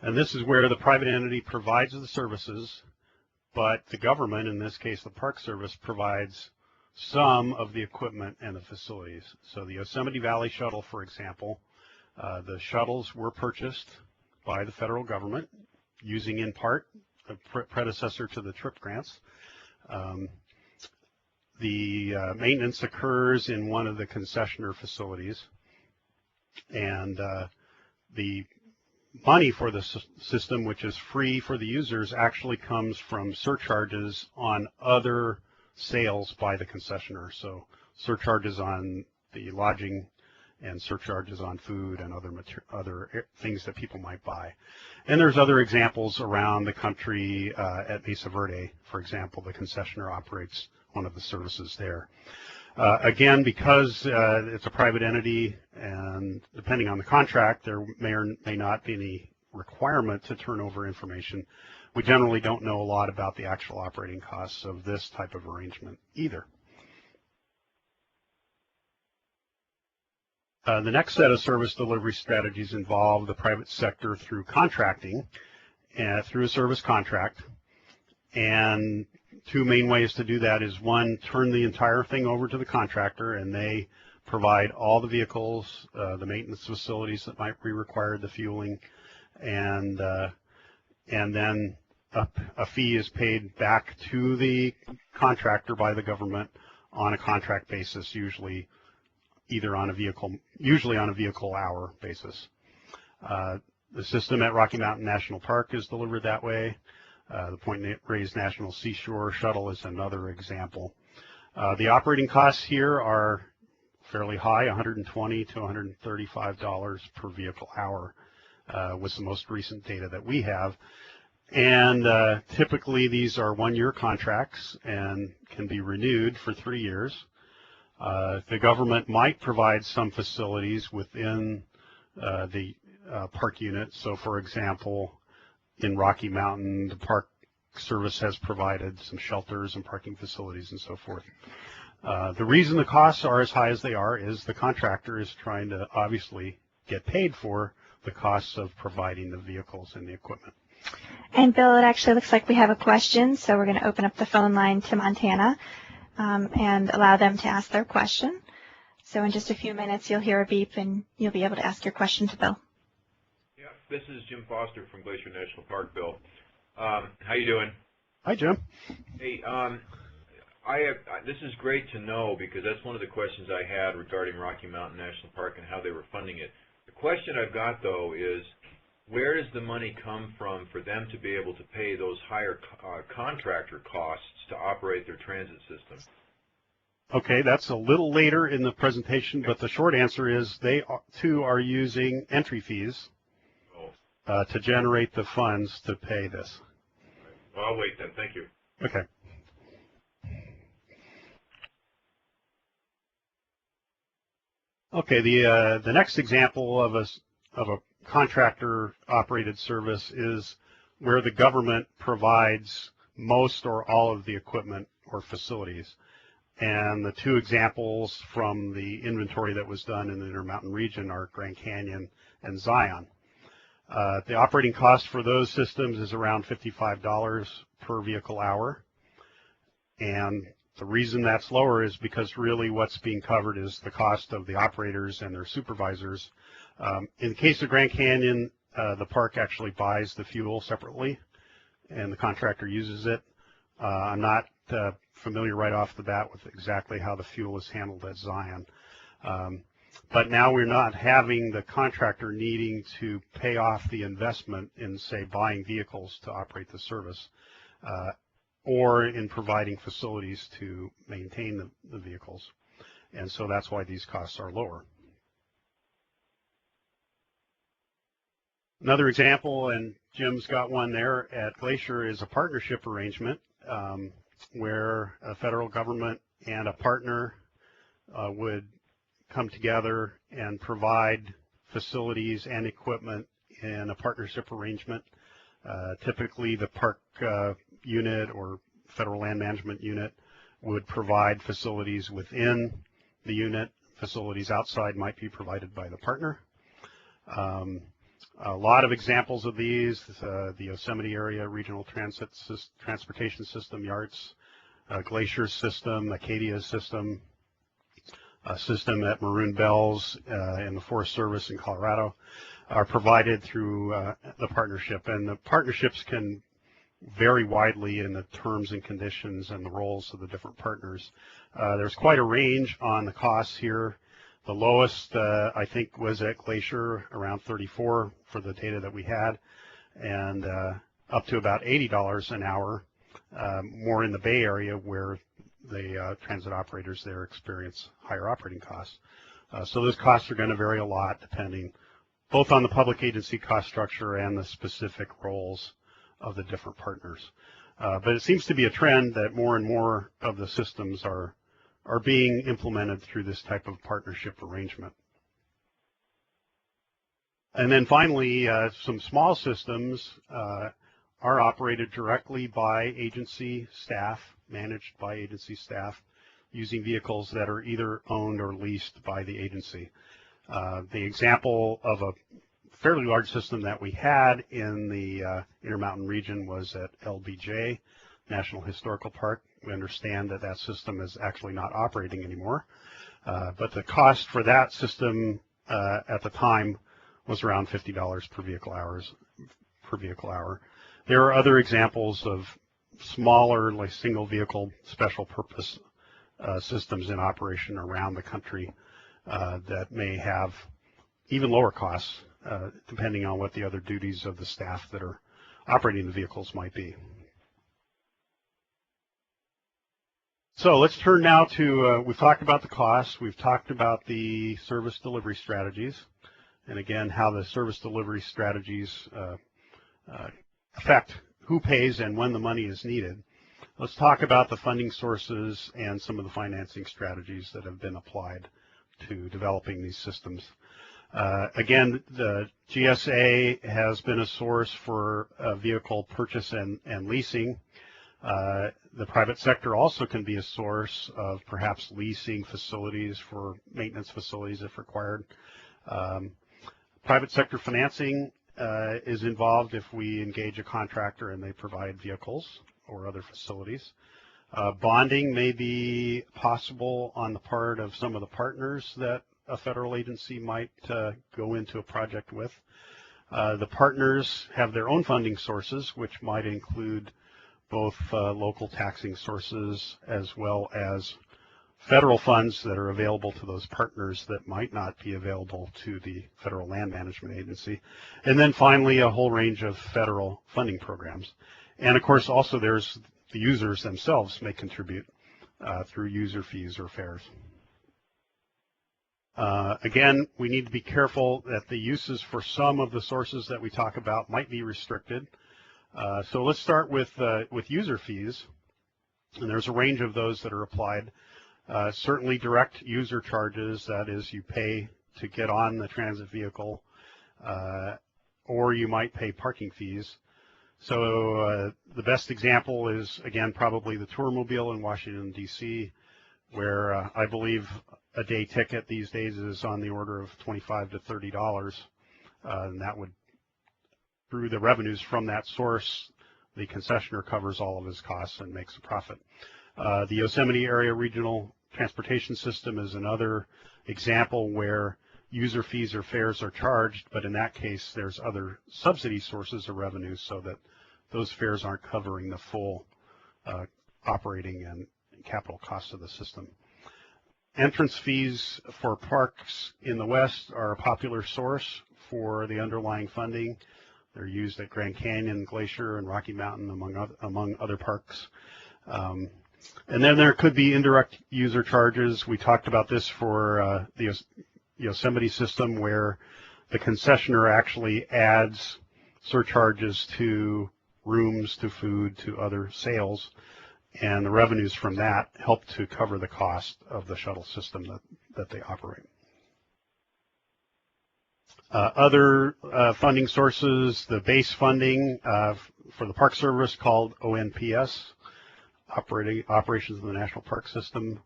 and this is where the private entity provides the services, but the government, in this case the Park Service, provides some of the equipment and the facilities. So the Yosemite Valley Shuttle, for example, the shuttles were purchased by the federal government using in part a predecessor to the TRIP grants. The maintenance occurs in one of the concessionaire facilities, and the money for the system, which is free for the users, actually comes from surcharges on other sales by the concessionaire. So surcharges on the lodging and surcharges on food and other things that people might buy. And there's other examples around the country. At Mesa Verde, for example, the concessionaire operates one of the services there. Again, because it's a private entity, and depending on the contract, there may or may not be any requirement to turn over information. We generally don't know a lot about the actual operating costs of this type of arrangement either. The next set of service delivery strategies involve the private sector through contracting, through a service contract. And two main ways to do that is, one, turn the entire thing over to the contractor, and they provide all the vehicles, the maintenance facilities that might be required, the fueling, and then a fee is paid back to the contractor by the government on a contract basis, usually on a vehicle hour basis. The system at Rocky Mountain National Park is delivered that way. The Point Reyes National Seashore Shuttle is another example. The operating costs here are fairly high, $120 to $135 per vehicle hour, with the most recent data that we have. And typically these are one-year contracts and can be renewed for 3 years. The government might provide some facilities within the park unit. So, for example, in Rocky Mountain, the Park Service has provided some shelters and parking facilities and so forth. The reason the costs are as high as they are is the contractor is trying to obviously get paid for the costs of providing the vehicles and the equipment. And Bill, it actually looks like we have a question, so we're going to open up the phone line to Montana and allow them to ask their question. So in just a few minutes, you'll hear a beep and you'll be able to ask your question to Bill. Yeah, this is Jim Foster from Glacier National Park, Bill. How you doing? Hi, Jim. Hey, this is great to know, because that's one of the questions I had regarding Rocky Mountain National Park and how they were funding it. The question I've got, though, is where does the money come from for them to be able to pay those higher contractor costs to operate their transit system? Okay, that's a little later in the presentation, but the short answer is they too are using entry fees to generate the funds to pay this. Well, I'll wait then. Thank you. Okay. Okay, the next example of a contractor-operated service is where the government provides most or all of the equipment or facilities. And the two examples from the inventory that was done in the Intermountain region are Grand Canyon and Zion. The operating cost for those systems is around $55 per vehicle hour. And the reason that's lower is because really what's being covered is the cost of the operators and their supervisors. In the case of Grand Canyon, the park actually buys the fuel separately, and the contractor uses it. I'm not familiar right off the bat with exactly how the fuel is handled at Zion. But now we're not having the contractor needing to pay off the investment in, say, buying vehicles to operate the service, or in providing facilities to maintain the vehicles. And so that's why these costs are lower. Another example, and Jim's got one there at Glacier, is a partnership arrangement where a federal government and a partner would come together and provide facilities and equipment in a partnership arrangement. Typically the park unit or federal land management unit would provide facilities within the unit. Facilities outside might be provided by the partner. A lot of examples of these, the Yosemite Area Regional Transportation System, YARTS, Glacier System, Acadia System, a system at Maroon Bells in the Forest Service in Colorado, are provided through the partnership. And the partnerships can vary widely in the terms and conditions and the roles of the different partners. There's quite a range on the costs here. The lowest, I think, was at Glacier, around $34 for the data that we had, and up to about $80 an hour, more in the Bay Area where the transit operators there experience higher operating costs. So those costs are going to vary a lot depending both on the public agency cost structure and the specific roles of the different partners. But it seems to be a trend that more and more of the systems are being implemented through this type of partnership arrangement. And then finally, some small systems are operated directly by agency staff, managed by agency staff, using vehicles that are either owned or leased by the agency. The example of a fairly large system that we had in the Intermountain region was at LBJ, National Historical Park. We understand that that system is actually not operating anymore, but the cost for that system at the time was around $50 per vehicle hour. There are other examples of smaller, like single vehicle special purpose systems in operation around the country that may have even lower costs depending on what the other duties of the staff that are operating the vehicles might be. So let's turn now to, we've talked about the costs, we've talked about the service delivery strategies, and again, how the service delivery strategies affect who pays and when the money is needed. Let's talk about the funding sources and some of the financing strategies that have been applied to developing these systems. Again, the GSA has been a source for vehicle purchase and leasing. The private sector also can be a source of perhaps leasing facilities for maintenance facilities if required. Private sector financing is involved if we engage a contractor and they provide vehicles or other facilities. Bonding may be possible on the part of some of the partners that a federal agency might go into a project with. The partners have their own funding sources, which might include both local taxing sources as well as federal funds that are available to those partners that might not be available to the Federal Land Management Agency. And then finally, a whole range of federal funding programs. And of course, also there's the users themselves may contribute through user fees or fares. Again, we need to be careful that the uses for some of the sources that we talk about might be restricted. So let's start with user fees, and there's a range of those that are applied. Certainly direct user charges, that is, you pay to get on the transit vehicle, or you might pay parking fees. So the best example is, again, probably the Tourmobile in Washington, D.C., where I believe a day ticket these days is on the order of $25 to $30, and that would, through the revenues from that source, the concessionaire covers all of his costs and makes a profit. The Yosemite Area Regional Transportation System is another example where user fees or fares are charged, but in that case there's other subsidy sources of revenue so that those fares aren't covering the full operating and capital costs of the system. Entrance fees for parks in the West are a popular source for the underlying funding. They're used at Grand Canyon, Glacier, and Rocky Mountain, among other parks. And then there could be indirect user charges. We talked about this for the Yosemite system, where the concessionaire actually adds surcharges to rooms, to food, to other sales, and the revenues from that help to cover the cost of the shuttle system that they operate. Other funding sources, the base funding for the Park Service called ONPS, operations of the national park system.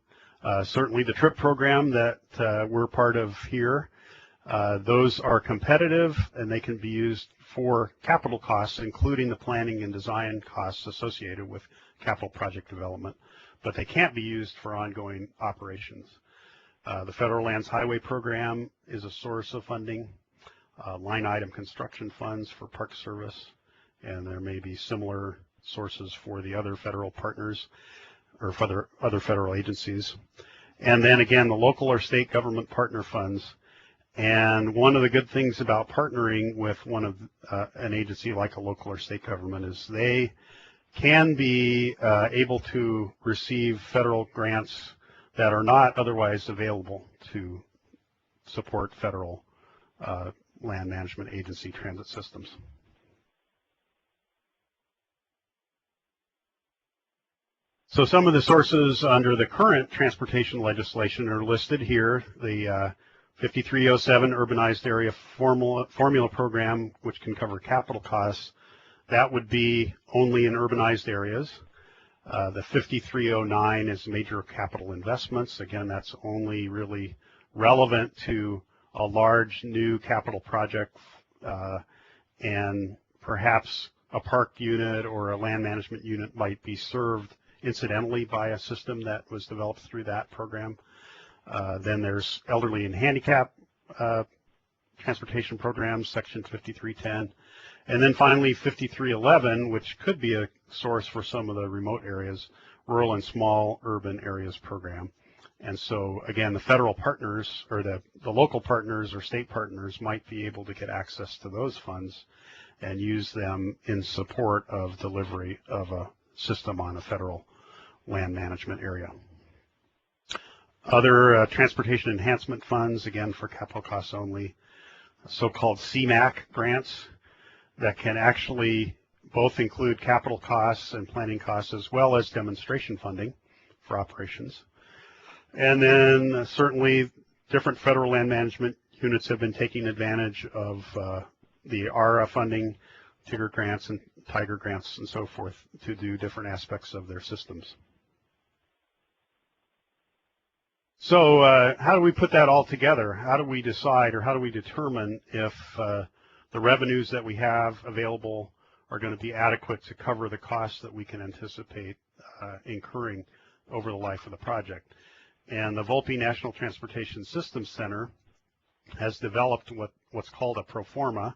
Certainly the TRIP program that we're part of here, those are competitive and they can be used for capital costs, including the planning and design costs associated with capital project development, but they can't be used for ongoing operations. The Federal Lands Highway Program is a source of funding, line item construction funds for Park Service, and there may be similar sources for the other federal partners or for other federal agencies. And then again, the local or state government partner funds. And one of the good things about partnering with an agency like a local or state government is they can be able to receive federal grants that are not otherwise available to support federal land management agency transit systems. So some of the sources under the current transportation legislation are listed here. The 5307 Urbanized Area Formula Program, which can cover capital costs, that would be only in urbanized areas. The 5309 is major capital investments. Again, that's only really relevant to a large new capital project and perhaps a park unit or a land management unit might be served incidentally by a system that was developed through that program. Then there's elderly and handicap transportation programs, section 5310. And then finally 5311, which could be a source for some of the remote areas, rural and small urban areas program. And so again, the federal partners or the local partners or state partners might be able to get access to those funds and use them in support of delivery of a system on a federal land management area. Other transportation enhancement funds, again for capital costs only, so-called CMAQ grants that can actually both include capital costs and planning costs as well as demonstration funding for operations. And then certainly different federal land management units have been taking advantage of the ARA funding, TIGR grants and TIGER grants and so forth to do different aspects of their systems. So how do we put that all together? How do we decide or how do we determine if the revenues that we have available are going to be adequate to cover the costs that we can anticipate incurring over the life of the project? And the Volpe National Transportation Systems Center has developed what's called a pro forma,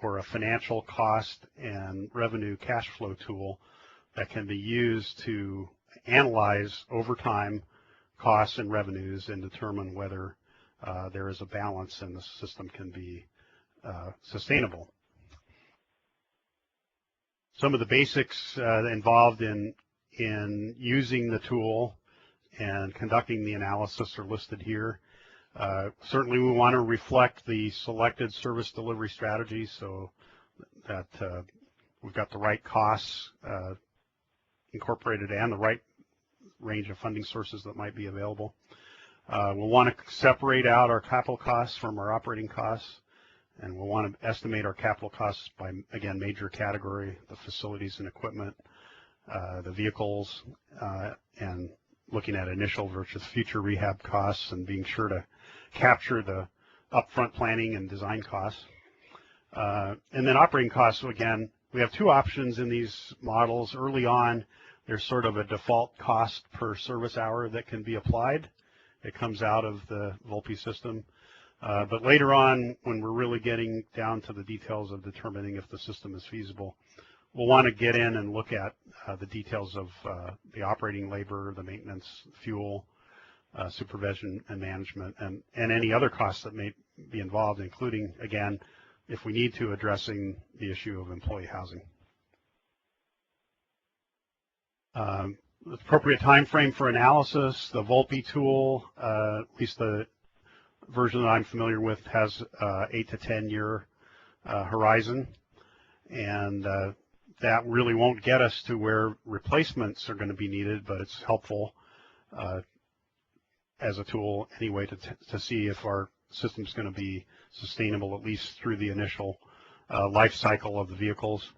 or a financial cost and revenue cash flow tool that can be used to analyze over time costs and revenues and determine whether there is a balance and the system can be sustainable. Some of the basics involved in using the tool and conducting the analysis are listed here. Certainly we want to reflect the selected service delivery strategy so that we've got the right costs incorporated and the right range of funding sources that might be available. We'll want to separate out our capital costs from our operating costs, and we'll want to estimate our capital costs by, again, major category, the facilities and equipment, the vehicles, and looking at initial versus future rehab costs and being sure to capture the upfront planning and design costs. And then operating costs, so again, we have two options in these models. Early on, there's sort of a default cost per service hour that can be applied. It comes out of the Volpe system. But later on, when we're really getting down to the details of determining if the system is feasible, we'll want to get in and look at the details of the operating labor, the maintenance, fuel, supervision and management, and any other costs that may be involved, including, again, if we need to, addressing the issue of employee housing. The appropriate time frame for analysis, the Volpe tool, at least the version that I'm familiar with, has 8 to 10 year horizon, and that really won't get us to where replacements are going to be needed, but it's helpful as a tool anyway to see if our system is going to be sustainable at least through the initial life cycle of the vehicles.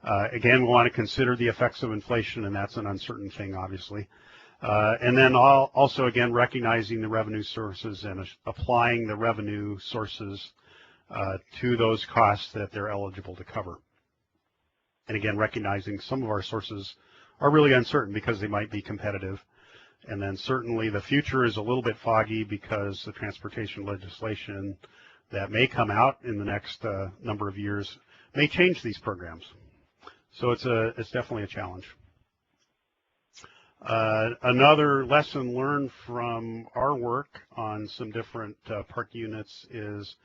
Again, we want to consider the effects of inflation, and that's an uncertain thing, obviously. And then also, again, recognizing the revenue sources and applying the revenue sources to those costs that they're eligible to cover. And again, recognizing some of our sources are really uncertain because they might be competitive. And then certainly the future is a little bit foggy because the transportation legislation that may come out in the next number of years may change these programs. So it's definitely a challenge. Another lesson learned from our work on some different park units is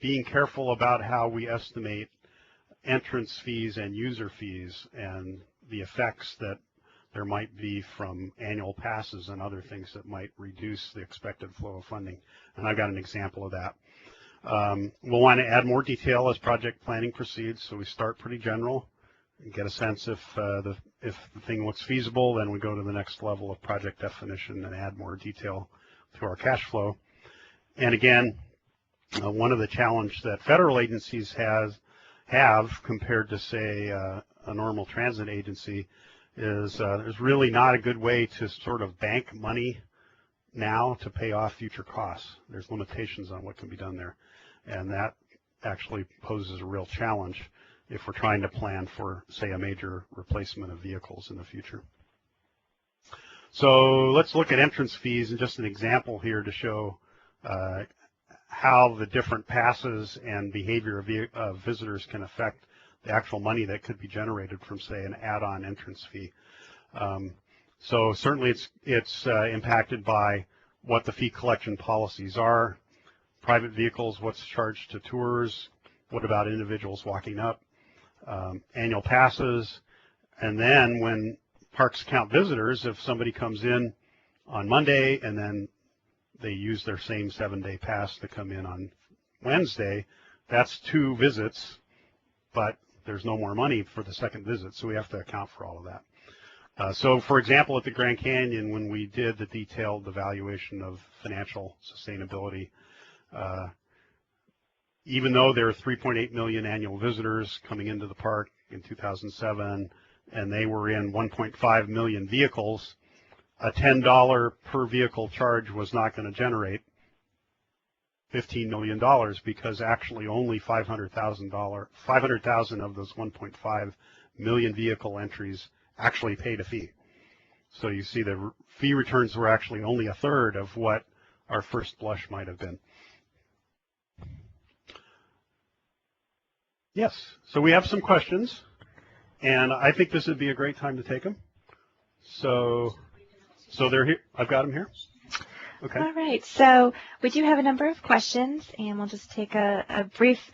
being careful about how we estimate entrance fees and user fees and the effects that there might be from annual passes and other things that might reduce the expected flow of funding. And I've got an example of that. We'll want to add more detail as project planning proceeds, so we start pretty general and get a sense if the thing looks feasible, then we go to the next level of project definition and add more detail to our cash flow. And again, one of the challenges that federal agencies have compared to, say, a normal transit agency is there's really not a good way to sort of bank money now to pay off future costs. There's limitations on what can be done there, and that actually poses a real challenge if we're trying to plan for, say, a major replacement of vehicles in the future. So let's look at entrance fees and just an example here to show how the different passes and behavior of visitors can affect the actual money that could be generated from, say, an add-on entrance fee. So certainly it's impacted by what the fee collection policies are. Private vehicles, what's charged to tours, what about individuals walking up, annual passes, and then when parks count visitors, if somebody comes in on Monday and then they use their same 7-day pass to come in on Wednesday, that's 2 visits, but there's no more money for the second visit, so we have to account for all of that. So, for example, at the Grand Canyon, when we did the detailed evaluation of financial sustainability, even though there are 3.8 million annual visitors coming into the park in 2007, and they were in 1.5 million vehicles, a $10 per vehicle charge was not going to generate $15 million because actually only 500,000 of those 1.5 million vehicle entries actually paid a fee. So you see the fee returns were actually only a third of what our first blush might have been. Yes, so we have some questions, and I think this would be a great time to take them. So they're here. I've got them here. Okay. All right, so we do have a number of questions, and we'll just take a brief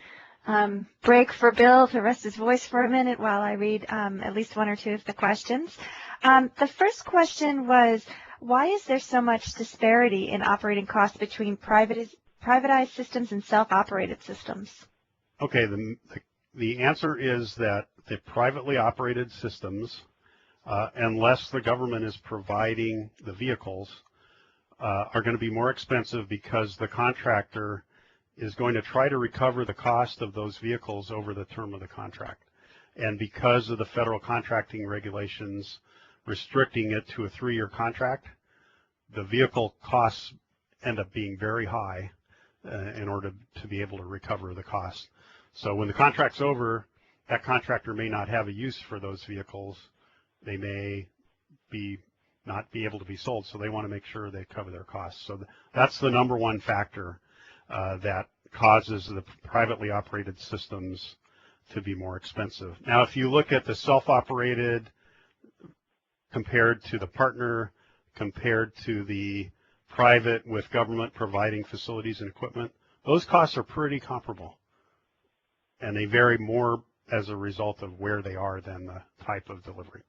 break for Bill to rest his voice for a minute while I read at least one or two of the questions. The first question was, why is there so much disparity in operating costs between privatized systems and self-operated systems? Okay, the answer is that the privately operated systems, unless the government is providing the vehicles, are going to be more expensive because the contractor is going to try to recover the cost of those vehicles over the term of the contract. And because of the federal contracting regulations restricting it to a 3-year contract, the vehicle costs end up being very high in order to be able to recover the cost. So when the contract's over, that contractor may not have a use for those vehicles. They may not be able to be sold, so they want to make sure they cover their costs. So that's the number one factor that causes the privately operated systems to be more expensive. Now, if you look at the self-operated compared to the partner, compared to the private with government providing facilities and equipment, those costs are pretty comparable. And they vary more as a result of where they are than the type of delivery.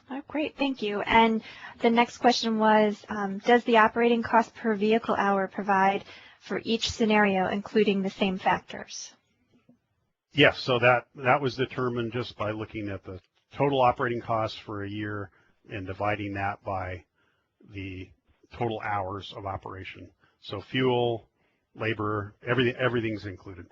Oh, great, thank you. And the next question was, does the operating cost per vehicle hour provide for each scenario, including the same factors? Yes, so that was determined just by looking at the total operating costs for a year and dividing that by the total hours of operation. So fuel, labor, everything's included.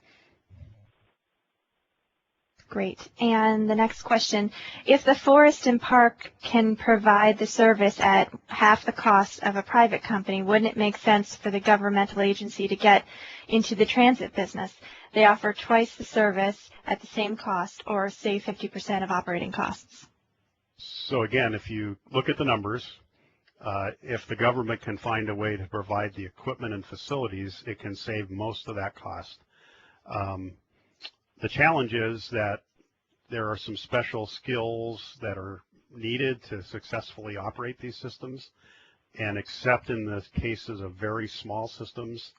Great. And the next question, if the Forest and Park can provide the service at half the cost of a private company, wouldn't it make sense for the governmental agency to get into the transit business? They offer twice the service at the same cost, or save 50% of operating costs. So again, if you look at the numbers, if the government can find a way to provide the equipment and facilities, it can save most of that cost. The challenge is that there are some special skills that are needed to successfully operate these systems, and except in the cases of very small systems,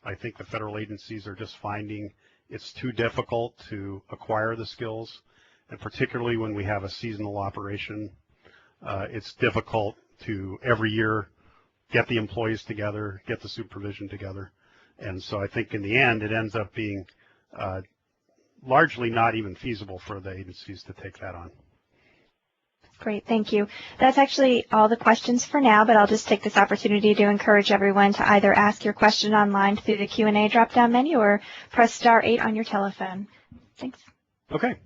I think the federal agencies are just finding it's too difficult to acquire the skills, and particularly when we have a seasonal operation, it's difficult to every year get the employees together, get the supervision together, and so I think in the end it ends up being largely not even feasible for the agencies to take that on. Great, thank you. That's actually all the questions for now, but I'll just take this opportunity to encourage everyone to either ask your question online through the Q&A drop-down menu or press *8 on your telephone. Thanks. Okay,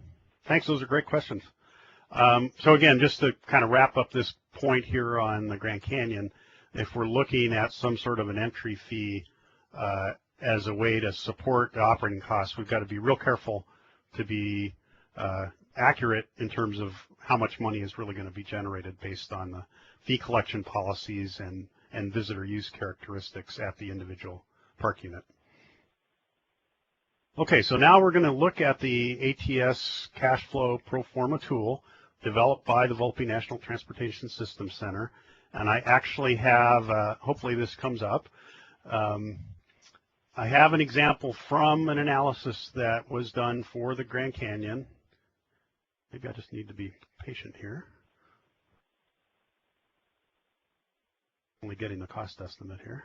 thanks. Those are great questions. So again, just to kind of wrap up this point here on the Grand Canyon, if we're looking at some sort of an entry fee as a way to support the operating costs, we've got to be real careful to be accurate in terms of how much money is really going to be generated based on the fee collection policies and visitor use characteristics at the individual park unit. Okay, so now we're going to look at the ATS cash flow pro forma tool developed by the Volpe National Transportation Systems Center, and I actually have, hopefully this comes up, I have an example from an analysis that was done for the Grand Canyon. Maybe I just need to be patient here. Only getting the cost estimate here.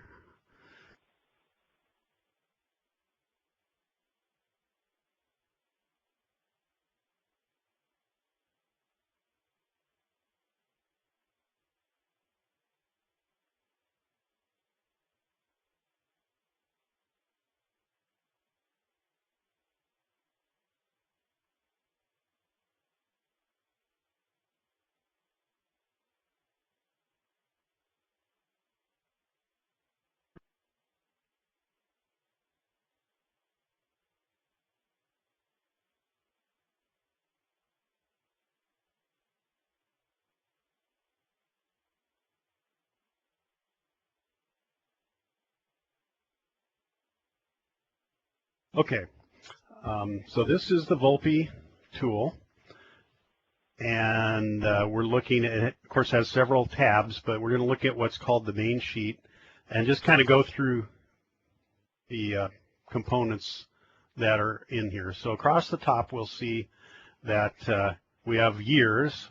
Okay, so this is the Volpe tool, and we're looking at it, of course, has several tabs, but we're going to look at what's called the main sheet and just kind of go through the components that are in here. So across the top, we'll see that we have years,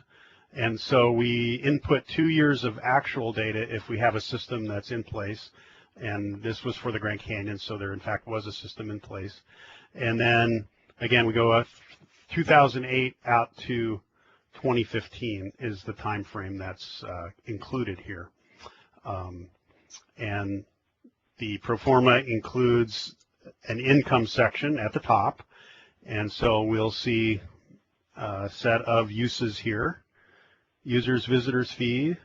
and so we input 2 years of actual data if we have a system that's in place. And this was for the Grand Canyon, so there in fact was a system in place. And then again, we go 2008 out to 2015 is the time frame that's included here. And the pro forma includes an income section at the top, and so we'll see a set of uses here. Users, visitors fee.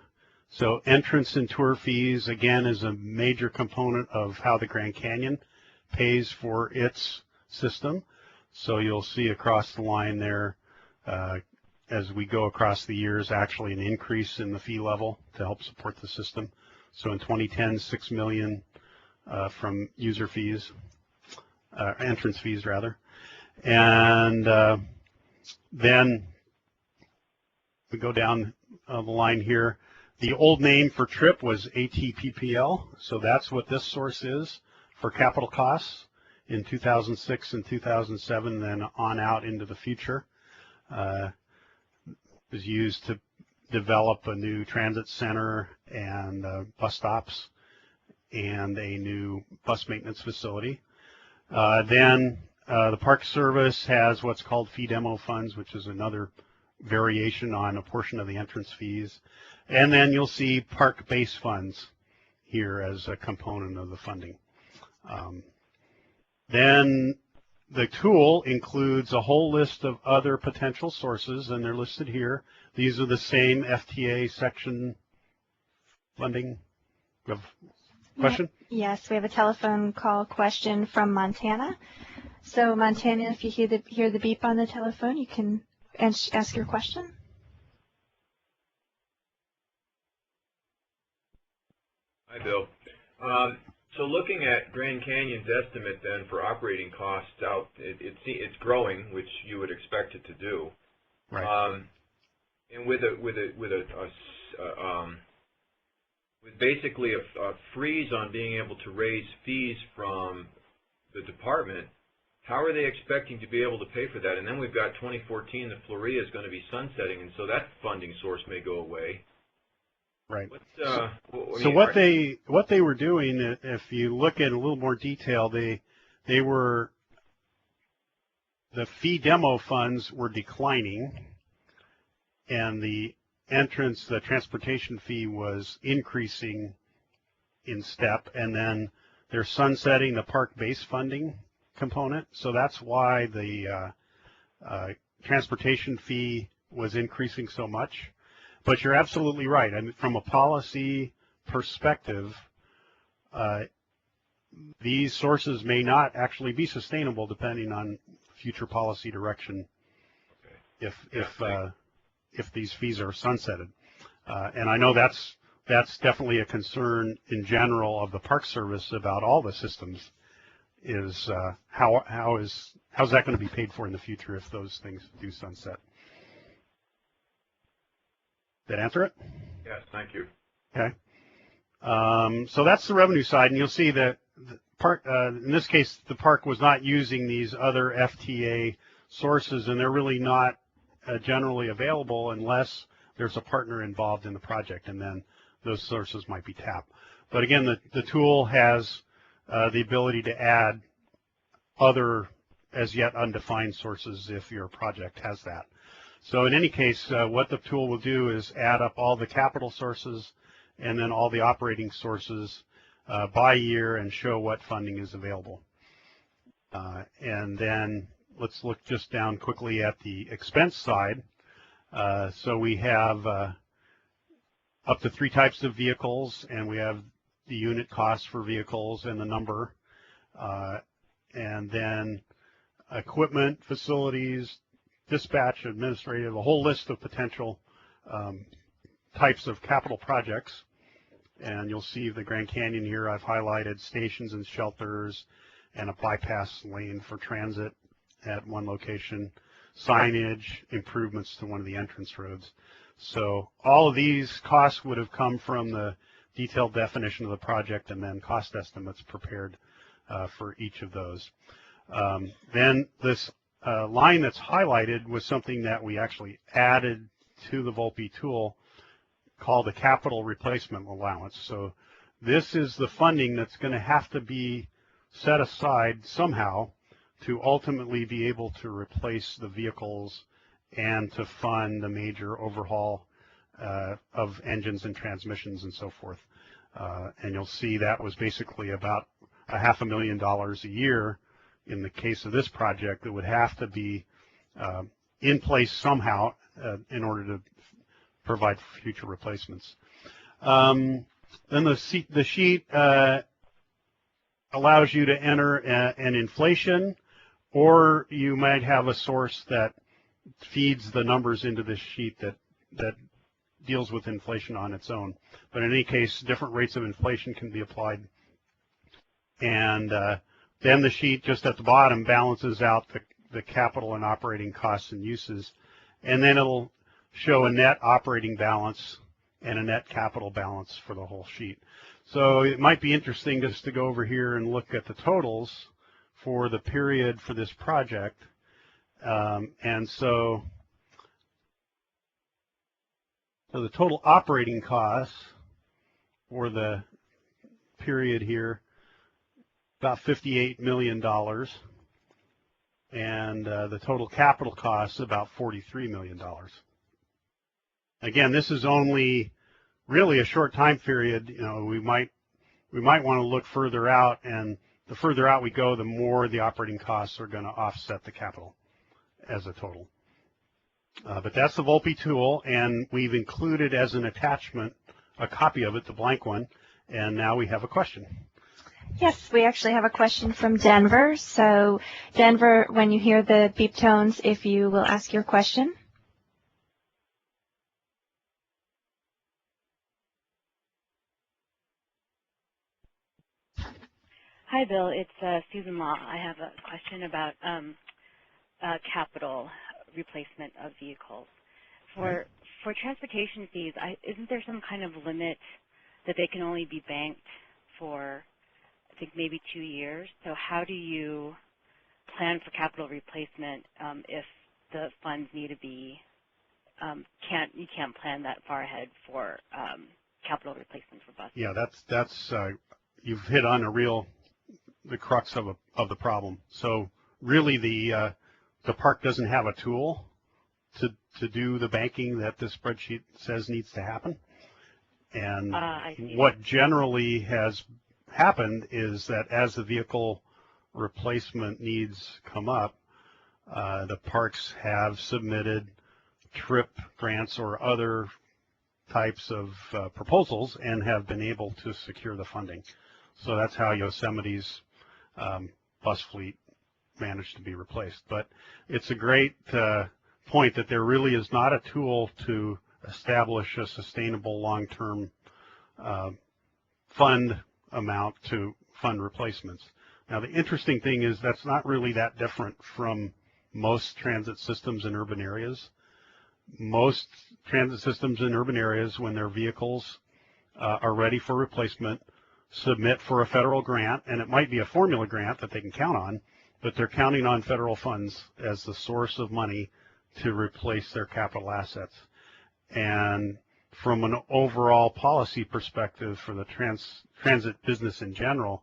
So entrance and tour fees, again, is a major component of how the Grand Canyon pays for its system. So you'll see across the line there, as we go across the years, actually an increase in the fee level to help support the system. So in 2010, $6 million from user fees, entrance fees rather. And then we go down the line here. The old name for TRIP was ATPPL, so that's what this source is for capital costs in 2006 and 2007, then on out into the future. It was used to develop a new transit center and bus stops and a new bus maintenance facility. Then the Park Service has what's called fee demo funds, which is another variation on a portion of the entrance fees. And then you'll see park base funds here as a component of the funding. Then the tool includes a whole list of other potential sources, and they're listed here. These are the same FTA section funding. You have a question? Yes, we have a telephone call question from Montana. So Montana, if you hear the beep on the telephone, you can ask your question. Hi, Bill. So looking at Grand Canyon's estimate then for operating costs out, it's growing, which you would expect it to do. Right. And with basically a freeze on being able to raise fees from the department, how are they expecting to be able to pay for that? And then we've got 2014, the Floria is going to be sunsetting, and so that funding source may go away. Right. So what they were doing, if you look at a little more detail, the fee demo funds were declining, and the transportation fee was increasing in step, and then they're sunsetting the park-based funding component. So that's why the transportation fee was increasing so much. But you're absolutely right. I mean, from a policy perspective, these sources may not actually be sustainable depending on future policy direction. If these fees are sunsetted, and I know that's definitely a concern in general of the Park Service about all the systems. Is how's that going to be paid for in the future if those things do sunset? Did that answer it? Yes, thank you. Okay. So that's the revenue side, and you'll see that the park, in this case, the park was not using these other FTA sources, and they're really not generally available unless there's a partner involved in the project, and then those sources might be tapped. But again, the tool has the ability to add other as yet undefined sources if your project has that. So in any case, what the tool will do is add up all the capital sources and then all the operating sources by year and show what funding is available. And then let's look just down quickly at the expense side. So we have up to 3 types of vehicles, and we have the unit cost for vehicles and the number. And then equipment, facilities, dispatch, administrative, a whole list of potential types of capital projects. And you'll see the Grand Canyon here. I've highlighted stations and shelters and a bypass lane for transit at one location, signage, improvements to one of the entrance roads. So all of these costs would have come from the detailed definition of the project and then cost estimates prepared for each of those. Then this line that's highlighted was something that we actually added to the Volpe tool called a capital replacement allowance. So this is the funding that's going to have to be set aside somehow to ultimately be able to replace the vehicles and to fund the major overhaul of engines and transmissions and so forth. And you'll see that was basically about $500,000 a year in the case of this project that would have to be in place somehow in order to provide future replacements. Then the sheet allows you to enter an inflation, or you might have a source that feeds the numbers into this sheet that deals with inflation on its own. But in any case, different rates of inflation can be applied. And then the sheet just at the bottom balances out the capital and operating costs and uses. And then it'll show a net operating balance and a net capital balance for the whole sheet. So it might be interesting just to go over here and look at the totals for the period for this project. And so the total operating costs for the period here, about $58 million, and the total capital costs about $43 million. Again, this is only really a short time period. You know, we might want to look further out and the further out we go, the more the operating costs are going to offset the capital as a total. But that's the Volpe tool, and we've included as an attachment a copy of it, the blank one, and now we have a question. Yes, we actually have a question from Denver. So Denver, when you hear the beep tones, if you will ask your question. Hi, Bill. It's Susan Law. I have a question about capital replacement of vehicles. For transportation fees, isn't there some kind of limit that they can only be banked for, I think, maybe 2 years? So how do you plan for capital replacement if the funds need to be, you can't plan that far ahead for capital replacement for buses? Yeah, that's you've hit on the crux of the problem. So really the park doesn't have a tool to do the banking that the spreadsheet says needs to happen. And what generally has happened is that as the vehicle replacement needs come up, the parks have submitted TRIP grants or other types of proposals and have been able to secure the funding. So that's how Yosemite's bus fleet managed to be replaced. But it's a great point that there really is not a tool to establish a sustainable long-term fund amount to fund replacements. Now, the interesting thing is that's not really that different from most transit systems in urban areas. Most transit systems in urban areas, when their vehicles are ready for replacement, submit for a federal grant, and it might be a formula grant that they can count on, but they're counting on federal funds as the source of money to replace their capital assets. And from an overall policy perspective for the transit business in general,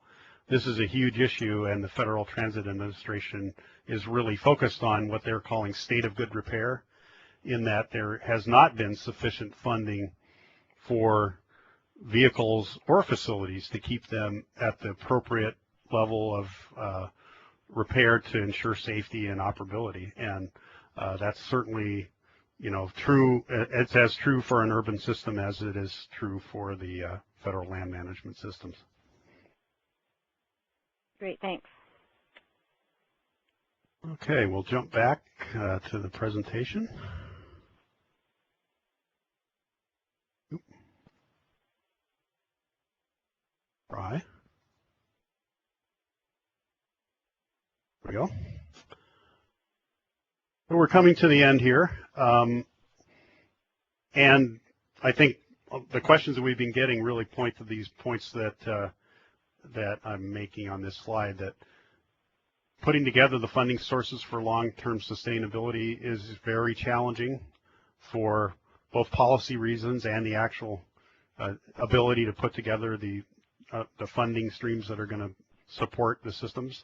this is a huge issue, and the Federal Transit Administration is really focused on what they're calling state of good repair, in that there has not been sufficient funding for vehicles or facilities to keep them at the appropriate level of repair to ensure safety and operability. And that's certainly, true. It's as true for an urban system as it is true for the federal land management systems. Great, thanks. Okay, we'll jump back to the presentation. Right. There we go. So we're coming to the end here. And I think the questions that we've been getting really point to these points that I'm making on this slide, that putting together the funding sources for long-term sustainability is very challenging for both policy reasons and the actual ability to put together the funding streams that are going to support the systems.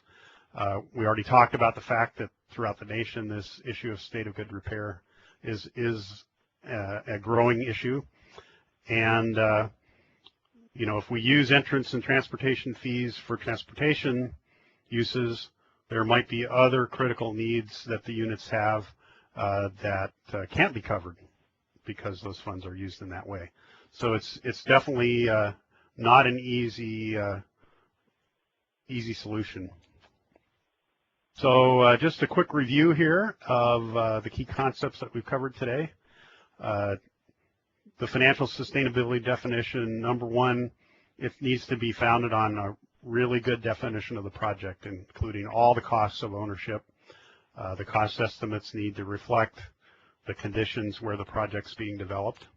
We already talked about the fact that throughout the nation, this issue of state of good repair is a growing issue. And, if we use entrance and transportation fees for transportation uses, there might be other critical needs that the units have that can't be covered because those funds are used in that way. So it's definitely not an easy solution. So just a quick review here of the key concepts that we've covered today. The financial sustainability definition, number one, it needs to be founded on a really good definition of the project, including all the costs of ownership. The cost estimates need to reflect the conditions where the project's being developed.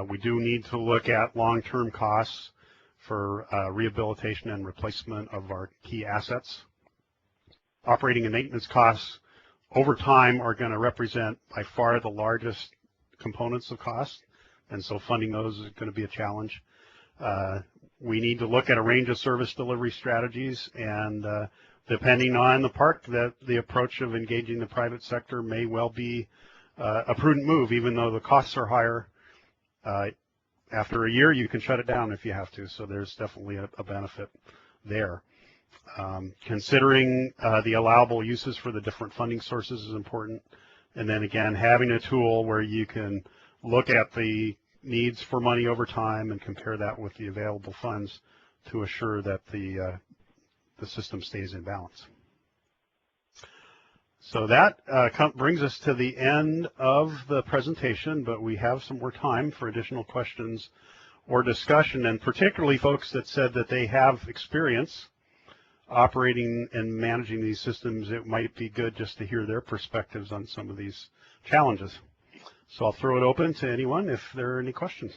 We do need to look at long-term costs for rehabilitation and replacement of our key assets. Operating and maintenance costs over time are going to represent by far the largest components of cost, and so funding those is going to be a challenge. We need to look at a range of service delivery strategies, and depending on the park, the approach of engaging the private sector may well be a prudent move, even though the costs are higher. After a year, you can shut it down if you have to, so there's definitely a benefit there. Considering the allowable uses for the different funding sources is important. And then again, having a tool where you can look at the needs for money over time and compare that with the available funds to assure that the system stays in balance. So that brings us to the end of the presentation, but we have some more time for additional questions or discussion, and particularly folks that said that they have experience operating and managing these systems. It might be good just to hear their perspectives on some of these challenges. So I'll throw it open to anyone if there are any questions.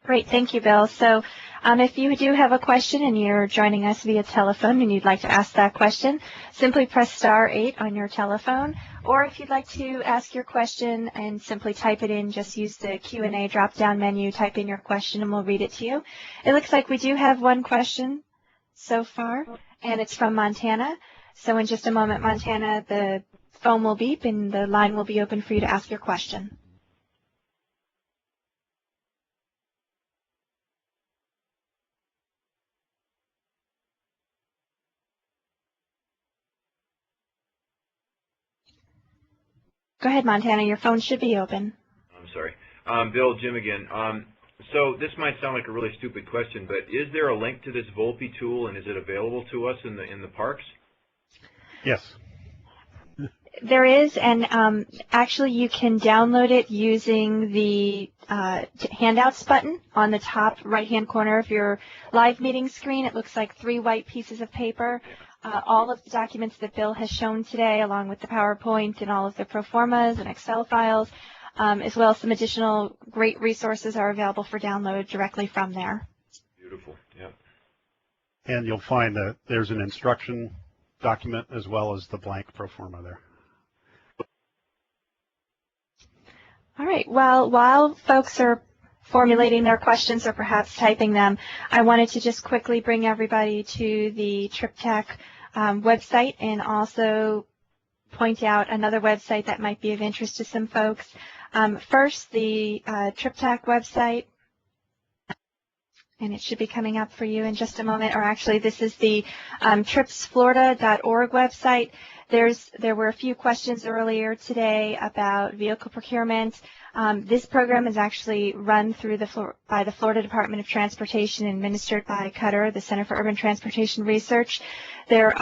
Great, thank you, Bill. So if you do have a question and you're joining us via telephone and you'd like to ask that question, simply press *8 on your telephone. Or if you'd like to ask your question and simply type it in, just use the Q&A drop-down menu, type in your question, and we'll read it to you. It looks like we do have one question so far, and it's from Montana. So in just a moment, Montana, the phone will beep and the line will be open for you to ask your question. Go ahead, Montana. Your phone should be open. I'm sorry. Bill, Jim again. So this might sound like a really stupid question, but is there a link to this Volpe tool, and is it available to us in the parks? Yes. There is, and actually you can download it using the handouts button on the top right-hand corner of your live meeting screen. It looks like 3 white pieces of paper. All of the documents that Bill has shown today, along with the PowerPoint and all of the pro formas and Excel files, as well as some additional great resources are available for download directly from there. Beautiful, yeah. And you'll find that there's an instruction document as well as the blank pro forma there. All right, well, while folks are formulating their questions or perhaps typing them, I wanted to just quickly bring everybody to the TripTak website and also point out another website that might be of interest to some folks. First, the TripTak website, and it should be coming up for you in just a moment, or actually this is the tripsflorida.org website. There were a few questions earlier today about vehicle procurement. This program is actually run through by the Florida Department of Transportation and administered by Qatar, the Center for Urban Transportation Research. There's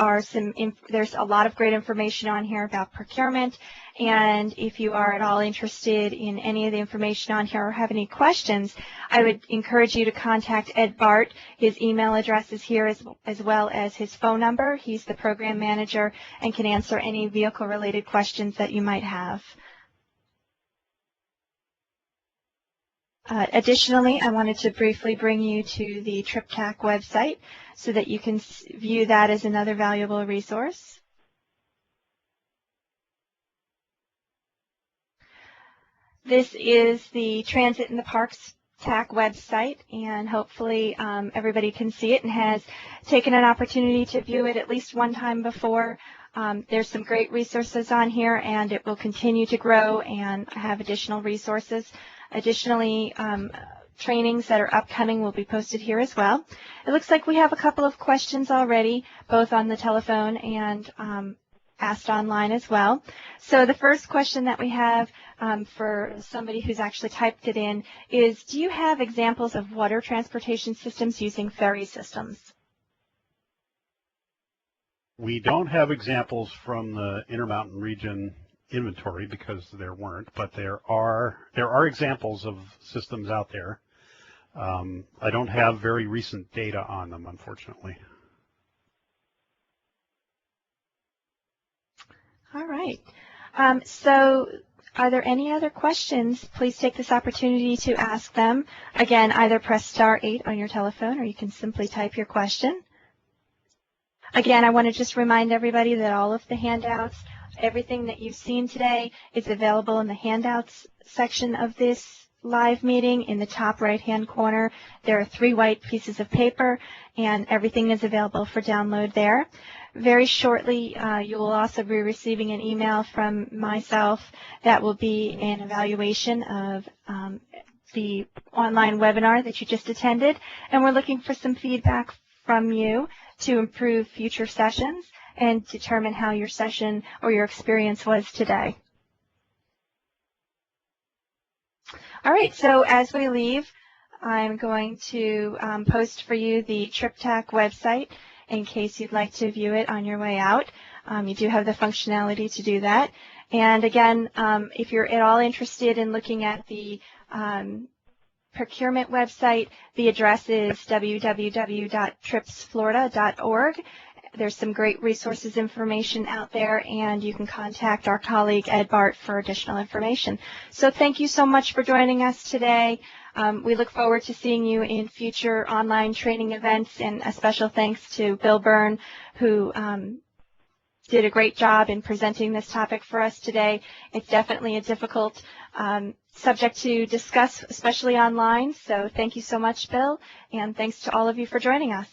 a lot of great information on here about procurement, and if you are at all interested in any of the information on here or have any questions, I would encourage you to contact Ed Bart. His email address is here as well as his phone number. He's the program manager and can answer any vehicle-related questions that you might have. Additionally, I wanted to briefly bring you to the TripTak website so that you can view that as another valuable resource. This is the Transit in the Parks TAC website, and hopefully everybody can see it and has taken an opportunity to view it at least one time before. There's some great resources on here, and it will continue to grow and have additional resources. Additionally, trainings that are upcoming will be posted here as well. It looks like we have a couple of questions already, both on the telephone and asked online as well. So the first question that we have for somebody who's actually typed it in is, do you have examples of water transportation systems using ferry systems? We don't have examples from the Intermountain region inventory because there weren't, but there are examples of systems out there. I don't have very recent data on them, unfortunately. All right. So are there any other questions? Please take this opportunity to ask them. Again, either press *8 on your telephone or you can simply type your question. Again, I want to just remind everybody that all of the handouts, everything that you've seen today is available in the handouts section of this live meeting. In the top right-hand corner, there are 3 white pieces of paper, and everything is available for download there. Very shortly, you will also be receiving an email from myself that will be an evaluation of the online webinar that you just attended, and we're looking for some feedback from you to improve future sessions and determine how your session or your experience was today. All right, so as we leave, I'm going to post for you the TripTak website in case you'd like to view it on your way out. You do have the functionality to do that. And again, if you're at all interested in looking at the procurement website, the address is www.tripsflorida.org. There's some great resources information out there, and you can contact our colleague Ed Bart for additional information. So thank you so much for joining us today. We look forward to seeing you in future online training events, and a special thanks to Bill Byrne, who did a great job in presenting this topic for us today. It's definitely a difficult subject to discuss, especially online. So thank you so much, Bill, and thanks to all of you for joining us.